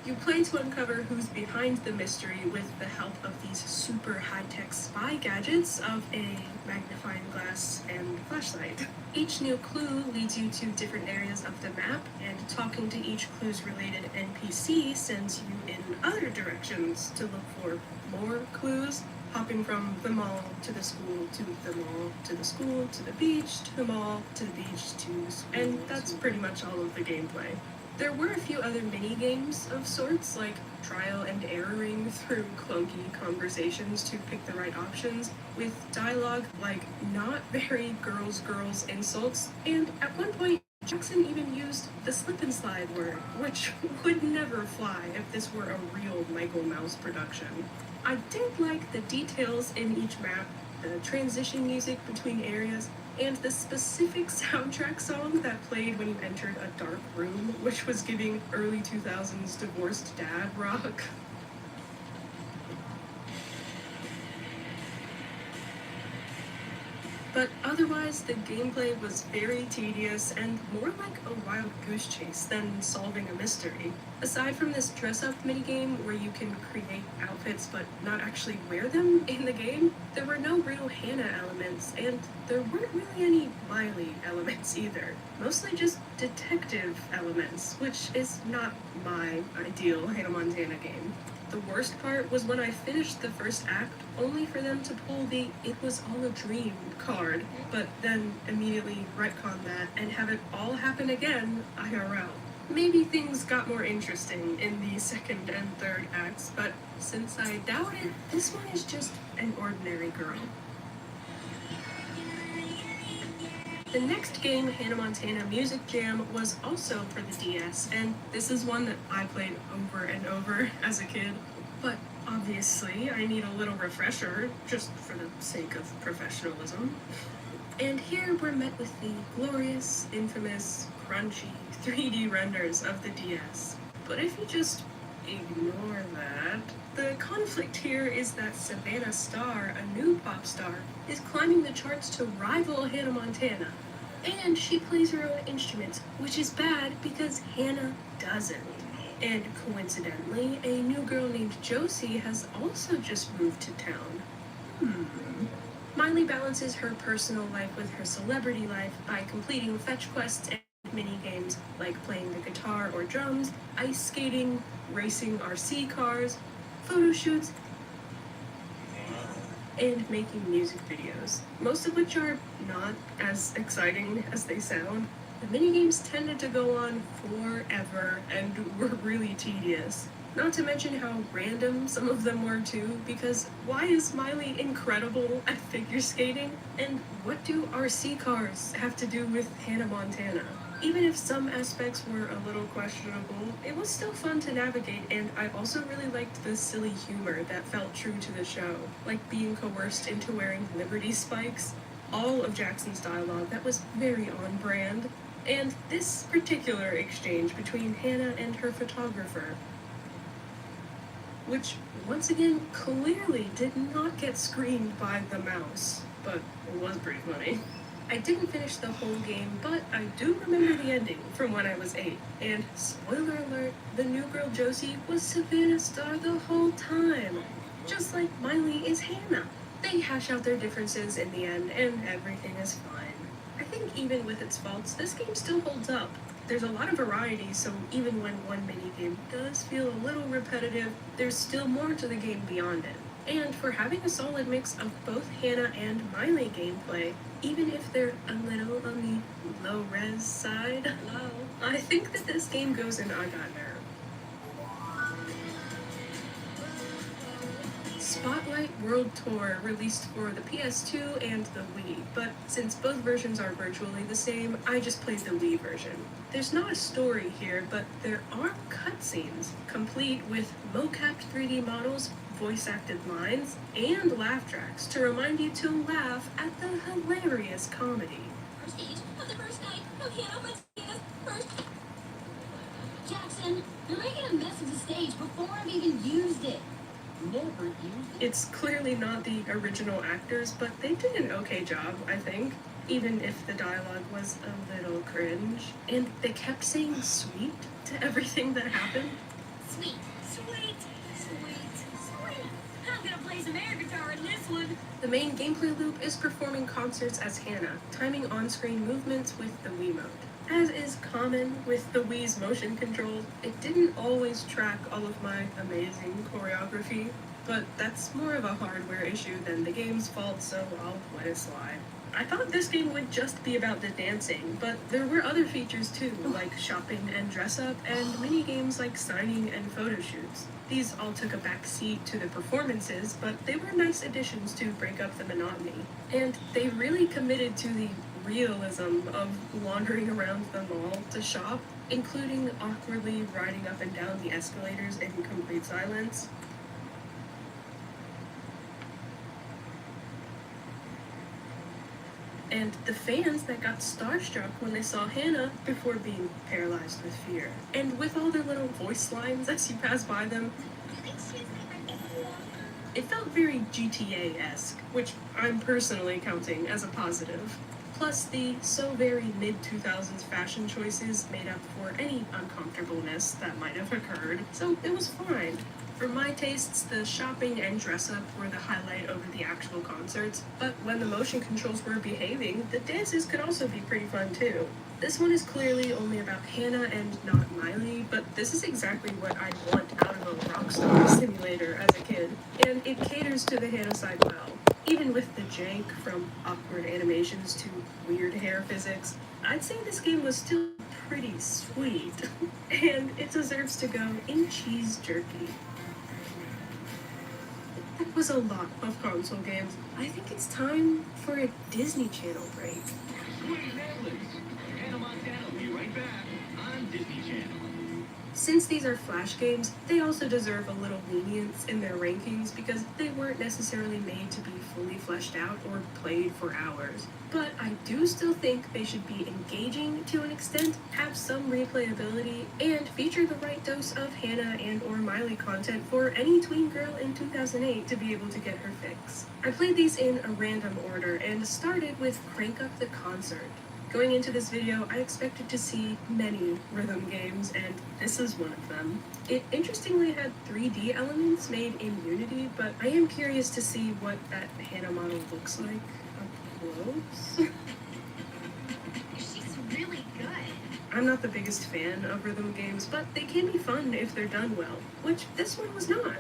You play to uncover who's behind the mystery with the help of these super high-tech spy gadgets of a magnifying glass and flashlight. Each new clue leads you to different areas of the map, and talking to each clue's related NPC sends you in other directions to look for more clues, hopping from the mall to the school to the mall to the school to the beach to the mall to the beach to the school, and that's pretty much all of the gameplay. There were a few other mini-games of sorts, like trial and erroring through clunky conversations to pick the right options, with dialogue like not very girls insults, and at one point Jackson even used the slip and slide word, which would never fly if this were a real Michael Mouse production. I did like the details in each map, the transition music between areas, and the specific soundtrack song that played when you entered a dark room, which was giving early 2000s divorced dad rock. But otherwise, the gameplay was very tedious and more like a wild goose chase than solving a mystery. Aside from this dress-up minigame where you can create outfits but not actually wear them in the game, there were no real Hannah elements, and there weren't really any Miley elements either. Mostly just detective elements, which is not my ideal Hannah Montana game. The worst part was when I finished the first act, only for them to pull the "it was all a dream" card, but then immediately retcon that and have it all happen again IRL. Maybe things got more interesting in the second and third acts, but since I doubt it, this one is just an ordinary girl. The next game, Hannah Montana Music Jam, was also for the DS, and this is one that I played over and over as a kid. But obviously, I need a little refresher, just for the sake of professionalism. And here we're met with the glorious, infamous, crunchy 3D renders of the DS. But if you just ignore that, the conflict here is that Savannah Starr, a new pop star, is climbing the charts to rival Hannah Montana. And she plays her own instruments, which is bad because Hannah doesn't. And coincidentally, a new girl named Josie has also just moved to town. Miley balances her personal life with her celebrity life by completing fetch quests and mini games like playing the guitar or drums, ice skating, racing RC cars, photo shoots, and making music videos, most of which are not as exciting as they sound. The minigames tended to go on forever and were really tedious. Not to mention how random some of them were too, because why is Miley incredible at figure skating? And what do RC cars have to do with Hannah Montana? Even if some aspects were a little questionable, it was still fun to navigate, and I also really liked the silly humor that felt true to the show, like being coerced into wearing Liberty spikes. All of Jackson's dialogue that was very on brand, and this particular exchange between Hannah and her photographer, which once again clearly did not get screened by the mouse, but it was pretty funny. I didn't finish the whole game, but I do remember the ending from when I was 8. And spoiler alert, the new girl Josie was Savannah's star the whole time. Just like Miley is Hannah. They hash out their differences in the end, and everything is fine. I think even with its faults, this game still holds up. There's a lot of variety, so even when one minigame does feel a little repetitive, there's still more to the game beyond it. And for having a solid mix of both Hannah and Miley gameplay, even if they're a little on the low-res side, I think that this game goes in I Got Nerve. Spotlight World Tour released for the PS2 and the Wii, but since both versions are virtually the same, I just played the Wii version. There's not a story here, but there are cutscenes, complete with mocapped 3D models, voice-acted lines, and laugh tracks to remind you to laugh at the hilarious comedy. First stage of the first night of Hannah Montana's first... Jackson, you're making a mess of the stage before I've even used it. Never used it. It's clearly not the original actors, but they did an okay job, I think, even if the dialogue was a little cringe. And they kept saying sweet to everything that happened. Sweet, sweet, sweet, sweet. I'm gonna play some air guitar in this one. The main gameplay loop is performing concerts as Hannah, timing on-screen movements with the Wiimote. As is common with the Wii's motion controls, it didn't always track all of my amazing choreography, but that's more of a hardware issue than the game's fault, so I'll let it slide. I thought this game would just be about the dancing, but there were other features too, like shopping and dress-up, and mini-games like signing and photo shoots. These all took a back seat to the performances, but they were nice additions to break up the monotony. And they really committed to the realism of wandering around the mall to shop, including awkwardly riding up and down the escalators in complete silence. And the fans that got starstruck when they saw Hannah before being paralyzed with fear. And with all their little voice lines as you pass by them, it felt very GTA-esque, which I'm personally counting as a positive. Plus, the so very mid-2000s fashion choices made up for any uncomfortableness that might have occurred, so it was fine. For my tastes, the shopping and dress-up were the highlight over the actual concerts, but when the motion controls were behaving, the dances could also be pretty fun too. This one is clearly only about Hannah and not Miley, but this is exactly what I'd want out of a Rockstar simulator as a kid, and it caters to the Hannah side well. Even with the jank from awkward animations to weird hair physics, I'd say this game was still pretty sweet, and it deserves to go in cheese jerky. That was a lot of console games. I think it's time for a Disney Channel break. Hannah Montana will be right back on Disney Channel. Since these are Flash games, they also deserve a little lenience in their rankings because they weren't necessarily made to be fully fleshed out or played for hours. But I do still think they should be engaging to an extent, have some replayability, and feature the right dose of Hannah and or Miley content for any tween girl in 2008 to be able to get her fix. I played these in a random order and started with Crank Up the Concert. Going into this video, I expected to see many rhythm games, and this is one of them. It interestingly had 3D elements made in Unity, but I am curious to see what that Hannah model looks like up close. She's really good. I'm not the biggest fan of rhythm games, but they can be fun if they're done well, which this one was not.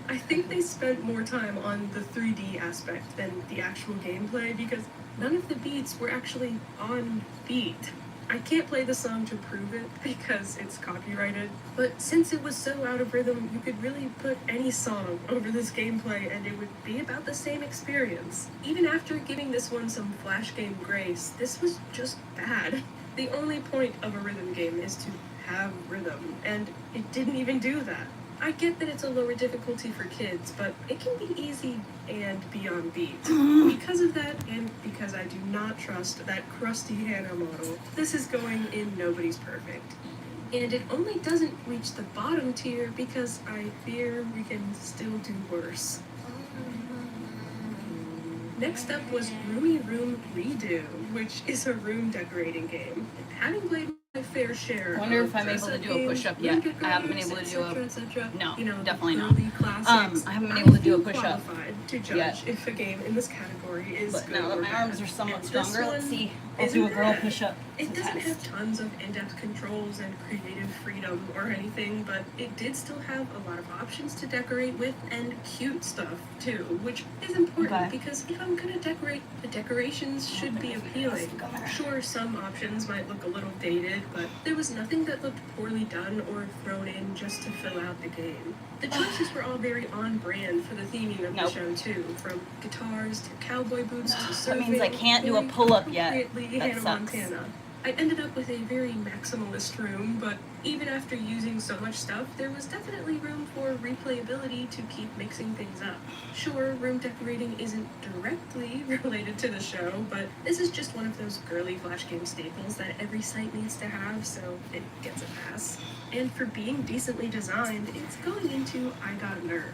I think they spent more time on the 3D aspect than the actual gameplay because none of the beats were actually on beat. I can't play the song to prove it because it's copyrighted, but since it was so out of rhythm, you could really put any song over this gameplay and it would be about the same experience. Even after giving this one some flash game grace, this was just bad. The only point of a rhythm game is to have rhythm, and it didn't even do that. I get that it's a lower difficulty for kids, but it can be easy and be on beat. Because of that, and because I do not trust that crusty Hannah model, this is going in Nobody's Perfect. And it only doesn't reach the bottom tier because I fear we can still do worse. Next up was Roomy Room Redo, which is a room decorating game. Having played my fair share. I wonder of if I'm able to dress-up do a games, push-up room yet. I haven't been decorators, able to do a... etc., No, you know, definitely the not. girly classics, I haven't been able to do a feel push-up qualified to judge yet. if a game in this category is But good now that or my bad. arms are somewhat And this stronger, let's one see. I'll isn't do a girl bad. push-up. It doesn't have tons of in-depth controls and creative freedom or anything, but it did still have a lot of options to decorate with and cute stuff too, which is important because if I'm gonna decorate, the decorations should be appealing. Sure, some options might look a little dated, but there was nothing that looked poorly done or thrown in just to fill out the game. The choices were all very on brand for the theming of the show too, from guitars to cowboy boots to surfing. That means I can't do a pull-up yet. Appropriately That Hannah sucks. Montana. I ended up with a very maximalist room, but even after using so much stuff, there was definitely room for replayability to keep mixing things up. Sure, room decorating isn't directly related to the show, but this is just one of those girly flash game staples that every site needs to have, so it gets a pass. And for being decently designed, it's going into I Got a Nerve.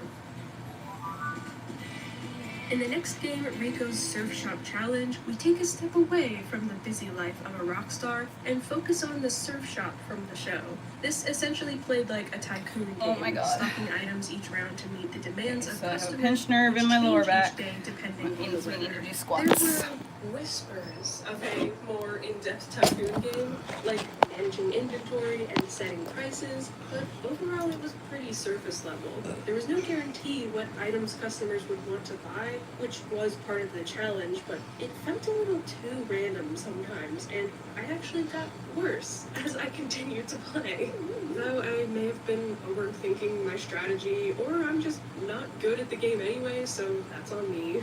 In the next game, Rico's Surf Shop Challenge, we take a step away from the busy life of a rock star and focus on the surf shop from the show. This essentially played like a tycoon game, Oh my God. stocking items each round to meet the demands of So I have a customers, pinched nerve which in my lower change each back. day depending That on the means we need weather. to do squats. There were whispers of a more in-depth tycoon game, like managing inventory and setting prices, but overall it was pretty surface level. There was no guarantee what items customers would want to buy, which was part of the challenge, but it felt a little too random sometimes, and I actually got worse as I continued to play. Though I may have been overthinking my strategy, or I'm just not good at the game anyway, so that's on me.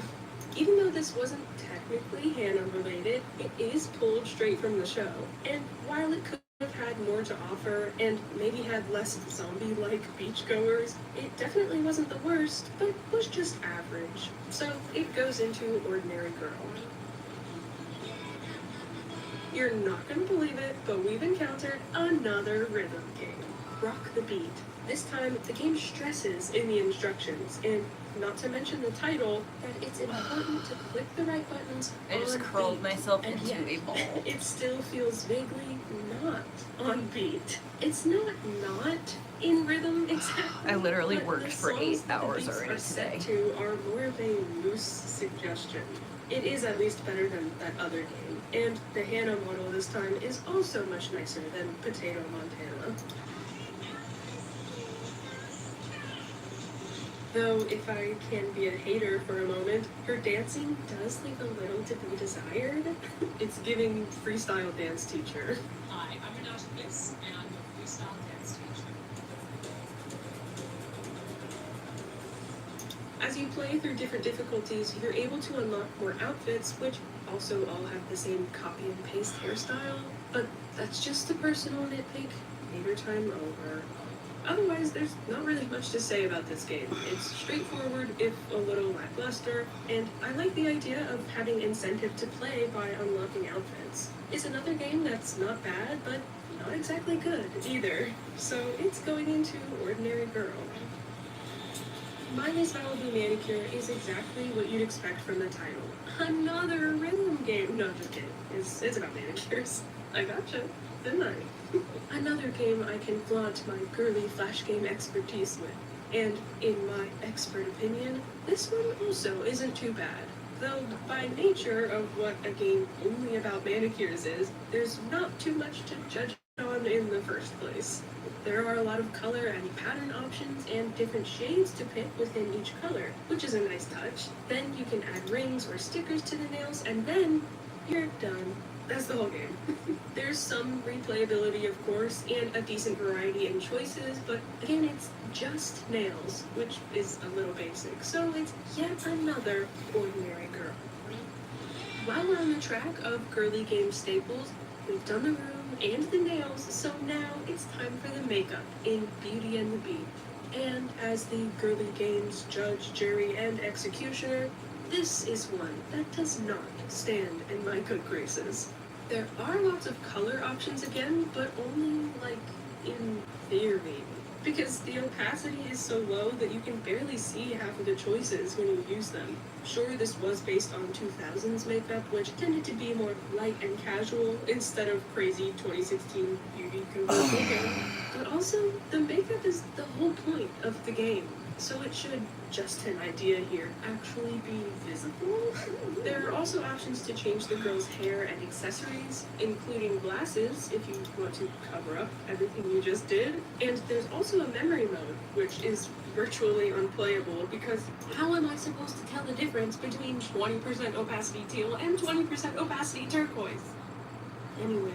Even though this wasn't technically Hannah related, it is pulled straight from the show. And while it could have had more to offer and maybe had less zombie-like beachgoers, it definitely wasn't the worst, but was just average. So it goes into Ordinary Girl. You're not gonna believe it, but we've encountered another rhythm game. Rock the Beat. This time, the game stresses in the instructions, and not to mention the title, that it's important to click the right buttons I just on curled beat. myself And into yet, a ball. it still feels vaguely not on beat. It's not in rhythm exactly. I literally but worked the for songs 8 that the hours beats already are set today. to are more of a loose suggestion. It is at least better than that other game, and the Hannah model this time is also much nicer than Potato Montana. Though, if I can be a hater for a moment, her dancing does leave a little to be desired. It's giving freestyle dance teacher. Hi, I'm Renata Bliss, and I'm a freestyle dance teacher. As you play through different difficulties, you're able to unlock more outfits, which also all have the same copy and paste hairstyle. But that's just a personal nitpick. Hater time over. Otherwise, there's not really much to say about this game. It's straightforward, if a little lackluster, and I like the idea of having incentive to play by unlocking outfits. It's another game that's not bad, but not exactly good either. So it's going into Ordinary Girl. My Miss Malibu Manicure is exactly what you'd expect from the title. Another rhythm game. No, just kidding. It's about manicures. I gotcha, didn't I? Another game I can flaunt my girly flash game expertise with. And in my expert opinion, this one also isn't too bad. Though by nature of what a game only about manicures is, there's not too much to judge on in the first place. There are a lot of color and pattern options and different shades to pick within each color, which is a nice touch. Then you can add rings or stickers to the nails, and then you're done. That's the whole game. There's some replayability, of course, and a decent variety in choices, but again, it's just nails, which is a little basic, so it's yet another ordinary girl. While we're on the track of girly game staples, we've done the room and the nails, so now it's time for the makeup in Beauty and the Beat. And as the girly games judge, jury, and executioner, this is one that does not stand in my good graces. There are lots of color options again, but only, like, in theory. Because the opacity is so low that you can barely see half of the choices when you use them. Sure, this was based on 2000s makeup, which tended to be more light and casual instead of crazy 2016 beauty convertible game. But also, the makeup is the whole point of the game. So it should, just an idea here, actually be visible? There are also options to change the girl's hair and accessories, including glasses if you want to cover up everything you just did. And there's also a memory mode, which is virtually unplayable because how am I supposed to tell the difference between 20% opacity teal and 20% opacity turquoise? Anyway,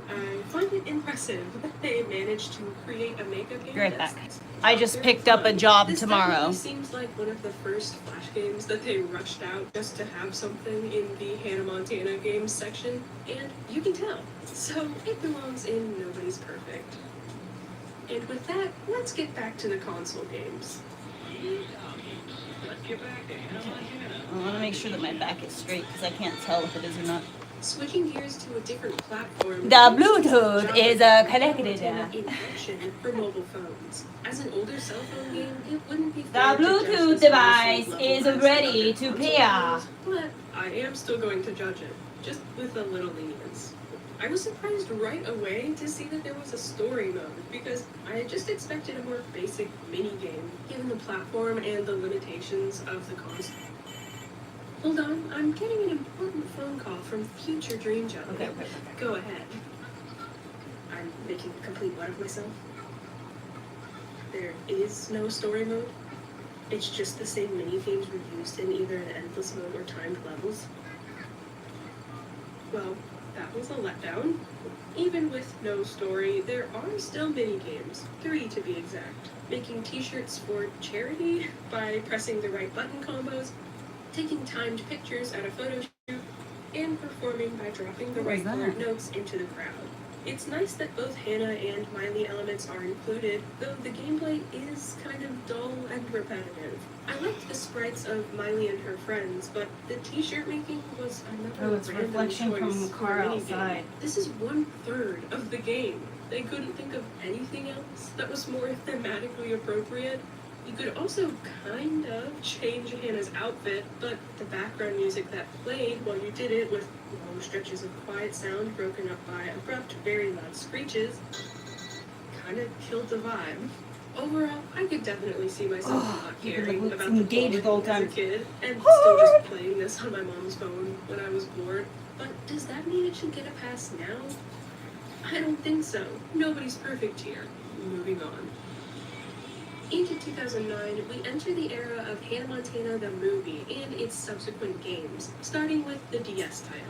I find it impressive that they managed to create a makeup game. Be right back. I just picked up a job This tomorrow. definitely seems like one of the first Flash games that they rushed out just to have something in the Hannah Montana games section, and you can tell. So it belongs in Nobody's Perfect. And with that, let's get back to the console games. I want to make sure that my back is straight because I can't tell if it is or not. Switching gears to a different platform. The Bluetooth is connected. In action for mobile phones. As an older cell phone game, it wouldn't be The fair to judge Bluetooth this device level is as ready other to console pair. games, but I am still going to judge it, just with a little lenience. I was surprised right away to see that there was a story mode, because I had just expected a more basic mini-game, given the platform and the limitations of the console. Hold on, I'm getting an important phone call from future Dream Jelly. Okay. Go ahead. I'm making a complete what of myself? There is no story mode. It's just the same mini-games were used in either an endless mode or timed levels. Well, that was a letdown. Even with no story, there are still mini-games, 3 to be exact. Making t-shirts for charity by pressing the right button combos, taking timed pictures at a photo shoot, and performing by dropping the right colored notes into the crowd. It's nice that both Hannah and Miley elements are included, though the gameplay is kind of dull and repetitive. I liked the sprites of Miley and her friends, but the t-shirt making was another it's random reflection choice from the for car a minigame. outside. This is 1/3 of the game. They couldn't think of anything else that was more thematically appropriate. You could also kind of change Hannah's outfit, but the background music that played while you did it with long stretches of quiet sound broken up by abrupt, very loud screeches kind of killed the vibe. Overall, I could definitely see myself not caring about the engaged all the as a time. kid and still just playing this on my mom's phone when I was bored. But does that mean it should get a pass now? I don't think so. Nobody's perfect here. Moving on. Into 2009, we enter the era of Hannah Montana the movie and its subsequent games, starting with the DS title.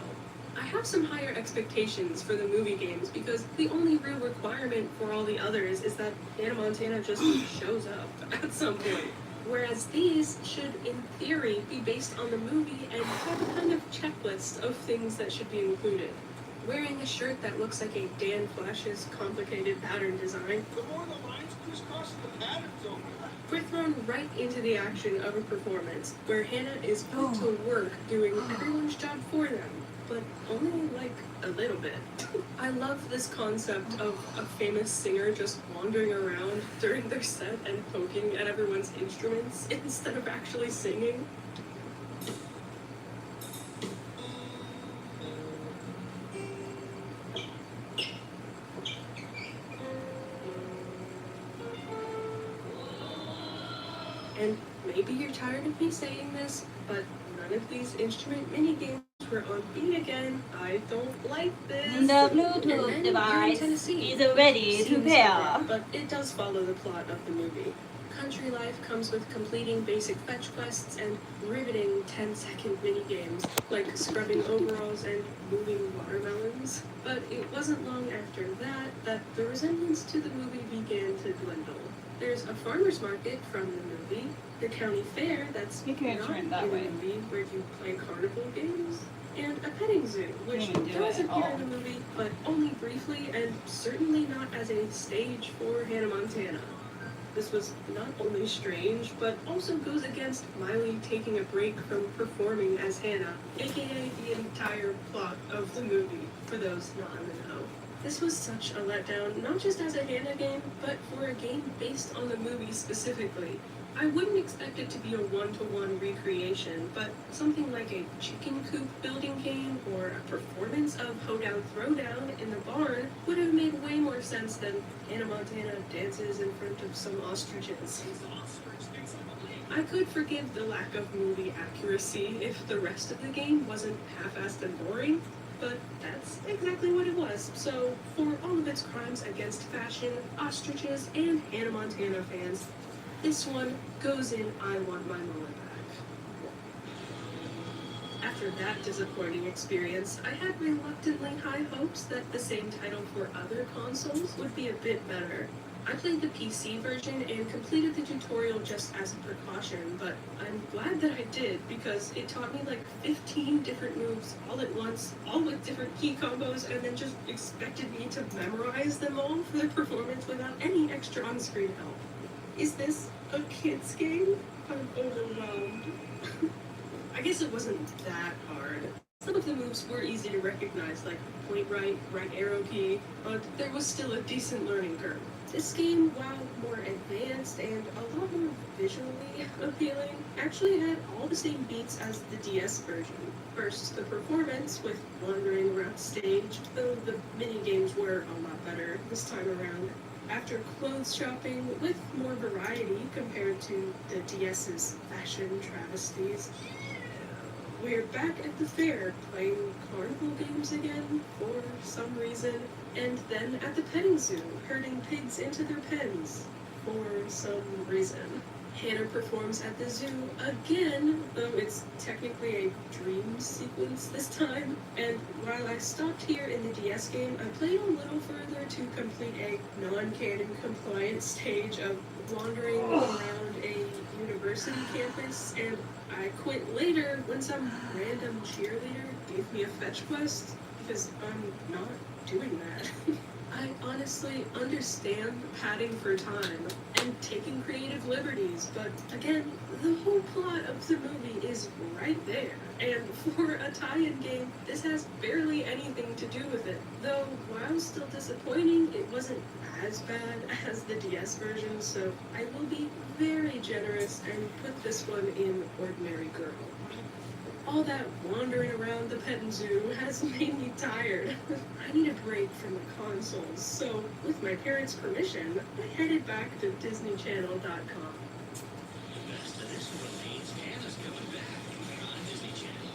I have some higher expectations for the movie games because the only real requirement for all the others is that Hannah Montana just shows up at some point. Whereas these should, in theory, be based on the movie and have a kind of checklist of things that should be included. Wearing a shirt that looks like a Dan Flash's complicated pattern design. The more the lines crisscross, the patterns open. We're thrown right into the action of a performance where Hannah is put to work doing everyone's job for them, but only like a little bit. I love this concept of a famous singer just wandering around during their set and poking at everyone's instruments instead of actually singing. And maybe you're tired of me saying this, but none of these instrument mini games we're on beat again. I don't like this. The And Bluetooth then you're in device Tennessee. is ready to Seems pair. different, but it does follow the plot of the movie. Country life comes with completing basic fetch quests and riveting 10-second mini-games, like scrubbing overalls and moving watermelons. But it wasn't long after that the resemblance to the movie began to dwindle. There's a farmer's market from the movie, the county fair that's You can not turn it that in way. the movie where you play carnival games, and a petting zoo, which Can't even do does it. appear Oh. in the movie, but only briefly and certainly not as a stage for Hannah Montana. This was not only strange, but also goes against Miley taking a break from performing as Hannah, aka the entire plot of the movie, for those not in the know. This was such a letdown, not just as a Hannah game, but for a game based on the movie specifically. I wouldn't expect it to be a one-to-one recreation, but something like a chicken coop building game or a performance of Hoedown Throwdown in the barn would have made way more sense than Hannah Montana dances in front of some ostriches. I could forgive the lack of movie accuracy if the rest of the game wasn't half-assed and boring, but that's exactly what it was. So, for all of its crimes against fashion, ostriches, and Hannah Montana fans, this one goes in I Want My Mullet Back. After that disappointing experience, I had reluctantly high hopes that the same title for other consoles would be a bit better. I played the PC version and completed the tutorial just as a precaution, but I'm glad that I did because it taught me like 15 different moves all at once, all with different key combos, and then just expected me to memorize them all for the performance without any extra on-screen help. Is this a kid's game? I'm overwhelmed. I guess it wasn't that hard. Some of the moves were easy to recognize, like point right, right arrow key, but there was still a decent learning curve. This game, while more advanced and a lot more visually appealing, actually had all the same beats as the DS version. First, the performance with wandering around stage, though the mini-games were a lot better this time around. After clothes shopping with more variety compared to the DS's fashion travesties, we're back at the fair playing carnival games again for some reason, and then at the petting zoo herding pigs into their pens for some reason. Hannah performs at the zoo again, though it's technically a dream sequence this time. And while I stopped here in the DS game, I played a little further to complete a non-canon compliant stage of wandering around a university campus, and I quit later when some random cheerleader gave me a fetch quest, because I'm not doing that. I honestly understand padding for time and taking creative liberties, but again, the whole plot of the movie is right there. And for a tie-in game, this has barely anything to do with it. Though, while still disappointing, it wasn't as bad as the DS version, so I will be very generous and put this one in Ordinary Girl. All that wandering around the petting zoo has made me tired. I need a break from the consoles, so with my parents' permission, I headed back to DisneyChannel.com. Best of this one means Hannah's coming back on Disney Channel.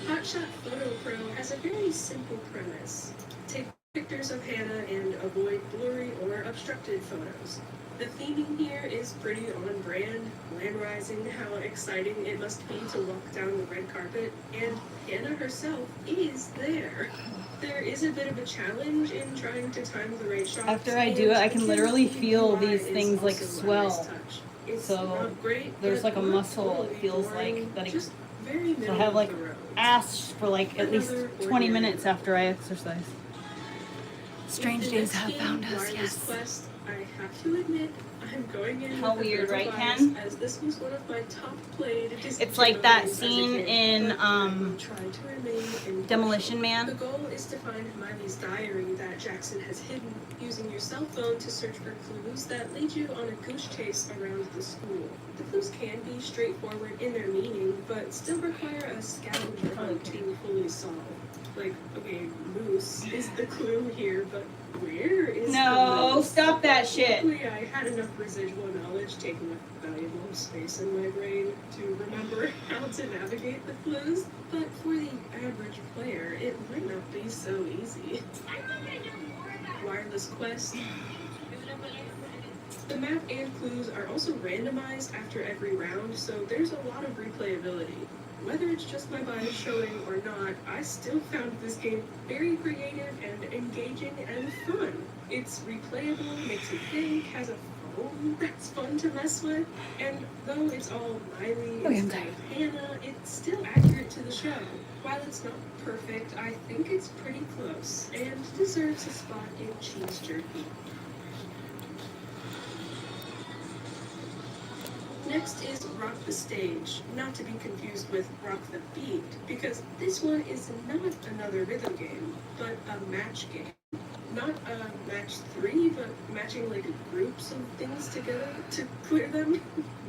Hotshot Photo Pro has a very simple premise. Take pictures of Hannah and avoid blurry or obstructed photos. The theming here is pretty on brand, glamorizing how exciting it must be to walk down the red carpet, and Hannah herself is there. There is a bit of a challenge in trying to time the right shots. After I do it, I can literally feel these things like swell. So there's like a muscle, it feels like, that I have like ass for like at least 20 minutes after I exercise. Strange days have found us, yes. I have to admit, I'm going in How with a weird, bit of right, bias, Ken? as this was one of my top played Disney It's like that games as a scene kid, in but I will try to remain impartial. Demolition Man. The goal is to find Miley's diary that Jackson has hidden, using your cell phone to search for clues that lead you on a goose chase around the school. The clues can be straightforward in their meaning, but still require a scavenger hunt to fully solve. Like, okay, moose is the clue here, but where is the No, moose? stop that. that shit. Luckily, I had enough residual knowledge taking up valuable space in my brain to remember how to navigate the clues, but for the average player, it might not be so easy. I think I know more about Wireless Quest. The map and clues are also randomized after every round, so there's a lot of replayability. Whether it's just my bias showing or not, I still found this game very creative and engaging and fun. It's replayable, makes you think, has a phone that's fun to mess with, and though it's all Miley instead of Hannah, it's still accurate to the show. While it's not perfect, I think it's pretty close, and deserves a spot in Cheese Jerky. Next is Rock the Stage, not to be confused with Rock the Beat, because this one is not another rhythm game, but a match game. Not a match 3, but matching like groups of things together to clear them,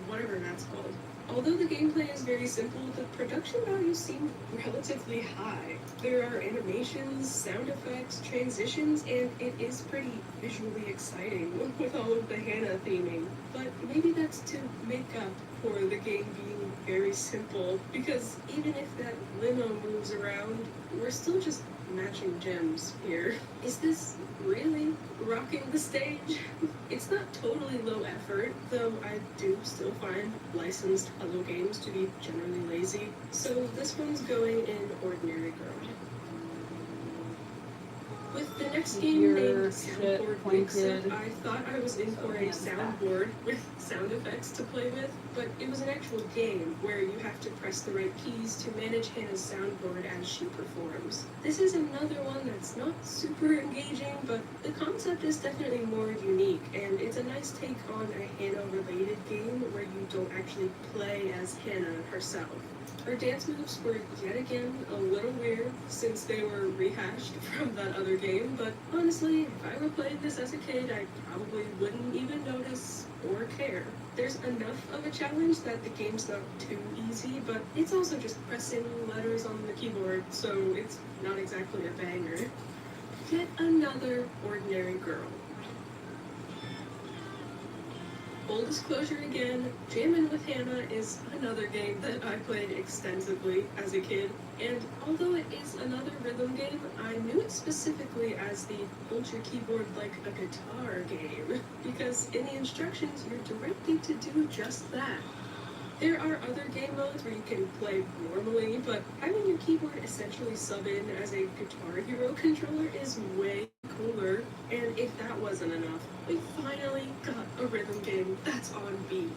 whatever that's called. Although the gameplay is very simple, the production values seem relatively high. There are animations, sound effects, transitions, and it is pretty visually exciting with all of the Hannah theming. But maybe that's to make up for the game being very simple, because even if that limo moves around, we're still just matching gems here. Is this really rocking the stage? It's not totally low effort, though I do still find licensed puzzle games to be generally lazy, so this one's going in Ordinary Girl. With the next game named Soundboard Mix-Up, I thought I was in for a soundboard with sound effects to play with, but it was an actual game where you have to press the right keys to manage Hannah's soundboard as she performs. This is another one that's not super engaging, but the concept is definitely more unique, and it's a nice take on a Hannah-related game where you don't actually play as Hannah herself. Her dance moves were yet again a little weird since they were rehashed from that other game, but honestly, if I were playing this as a kid, I probably wouldn't even notice or care. There's enough of a challenge that the game's not too easy, but it's also just pressing letters on the keyboard, so it's not exactly a banger. Yet another Ordinary Girl. Full disclosure again, Jammin' with Hannah is another game that I played extensively as a kid, and although it is another rhythm game, I knew it specifically as the hold your keyboard like a guitar game, because in the instructions you're directed to do just that. There are other game modes where you can play normally, but having your keyboard essentially sub in as a Guitar Hero controller is way cooler, and if that wasn't enough, we finally got a rhythm game that's on beat.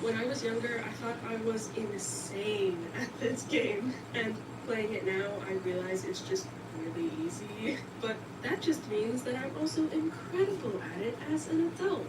When I was younger, I thought I was insane at this game, and playing it now, I realize it's just really easy, but that just means that I'm also incredible at it as an adult.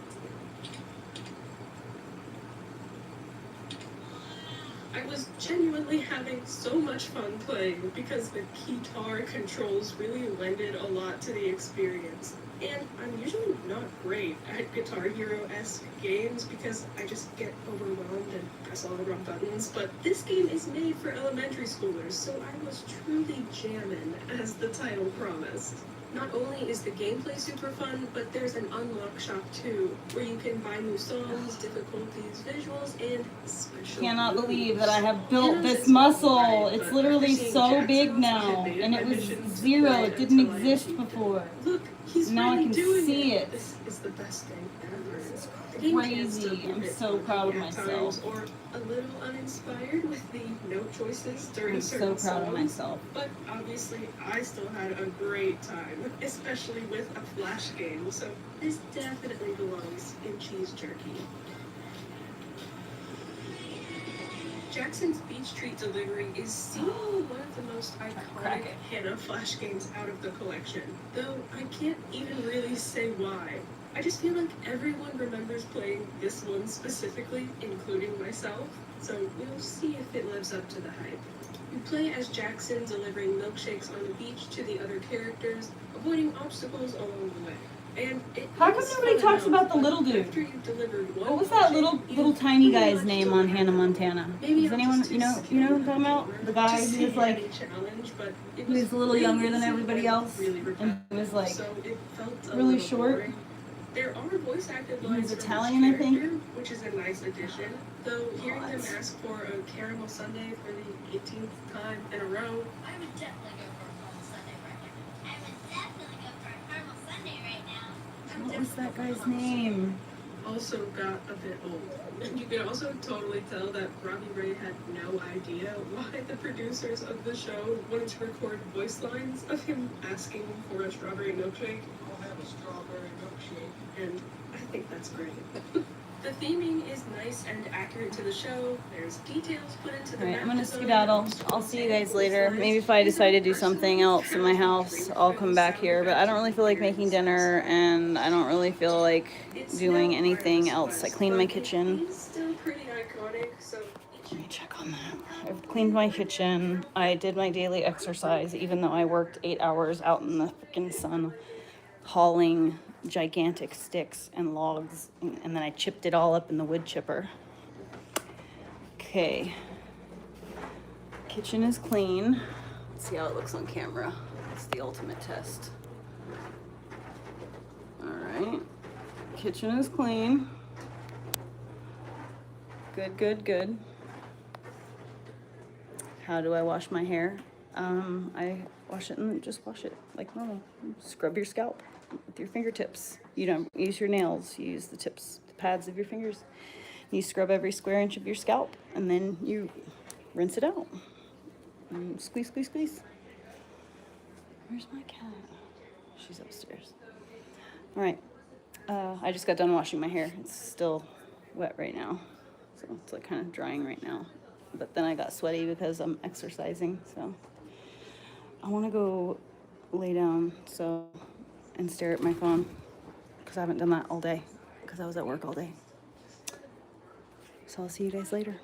I was genuinely having so much fun playing because the guitar controls really lended a lot to the experience. And I'm usually not great at Guitar Hero-esque games because I just get overwhelmed and press all the wrong buttons, but this game is made for elementary schoolers, so I was truly jammin', as the title promised. Not only is the gameplay super fun, but there's an unlock shop too, where you can buy new songs, difficulties, visuals, and special Cannot moves. believe that I have built Hannah's this its muscle. alright, It's but literally after seeing so Jackson's, big I now, made and it was admissions to zero. play It didn't until I exist achieved it. before. Look, he's Now I finally can doing see it. This is the best thing ever. This The game is can still crazy. be a I'm bit so proud of funky at myself. times, or a little uninspired with the note choices during I'm so certain proud of songs. myself. But obviously, I still had a great time, especially with a Flash game, so this definitely belongs in Cheese Jerky. Jackson's Beach Treat Delivery is seemingly one of the most iconic Hannah Flash games out of the collection, though I can't even really say why. I just feel like everyone remembers playing this one specifically, including myself, so we'll see if it lives up to the hype. You play as Jackson delivering milkshakes on the beach to the other characters, avoiding obstacles along the way. And How come nobody talks about the little dude? What was that little tiny guy's name on Hannah Montana? Does anyone you know what I'm talking about? The guy who was like he was a little younger than everybody else and he was like really short. There are voice acted He's lines from Italian, I each think. character, which is a nice addition. Though hearing them Hot. ask for a caramel sundae for the 18th time in a row, I would definitely go for a caramel sundae right now. I would definitely go for a caramel sundae right now. What was that guy's name? also got a bit old. And you can also totally tell that Robbie Ray had no idea why the producers of the show wanted to record voice lines of him asking for a strawberry milkshake. I'll have a strawberry milkshake. And I think that's great. The theming is nice and accurate to the show. There's details put into the Alright, map I'm gonna design. skedaddle. I'll see you guys later. Maybe if I decide to do something else in my house, I'll come back here. But I don't really feel like making dinner, and I don't really feel like doing anything else. I cleaned my kitchen. It's still pretty iconic, so Let me check on that. I've cleaned my kitchen. I did my daily exercise, even though I worked 8 hours out in the freaking sun, hauling gigantic sticks and logs, and then I chipped it all up in the wood chipper. Okay. Kitchen is clean. Let's see how it looks on camera. It's the ultimate test. All right. Kitchen is clean. Good, good, good. How do I wash my hair? I wash it and just wash it like normal. Scrub your scalp with your fingertips. You don't use your nails. You use the tips, the pads of your fingers. You scrub every square inch of your scalp, and then you rinse it out. And squeeze, squeeze, squeeze. Where's my cat? She's upstairs. All right. I just got done washing my hair. It's still wet right now, so it's like kind of drying right now. But then I got sweaty because I'm exercising, so I want to go lay down and stare at my phone because I haven't done that all day because I was at work all day. So I'll see you guys later.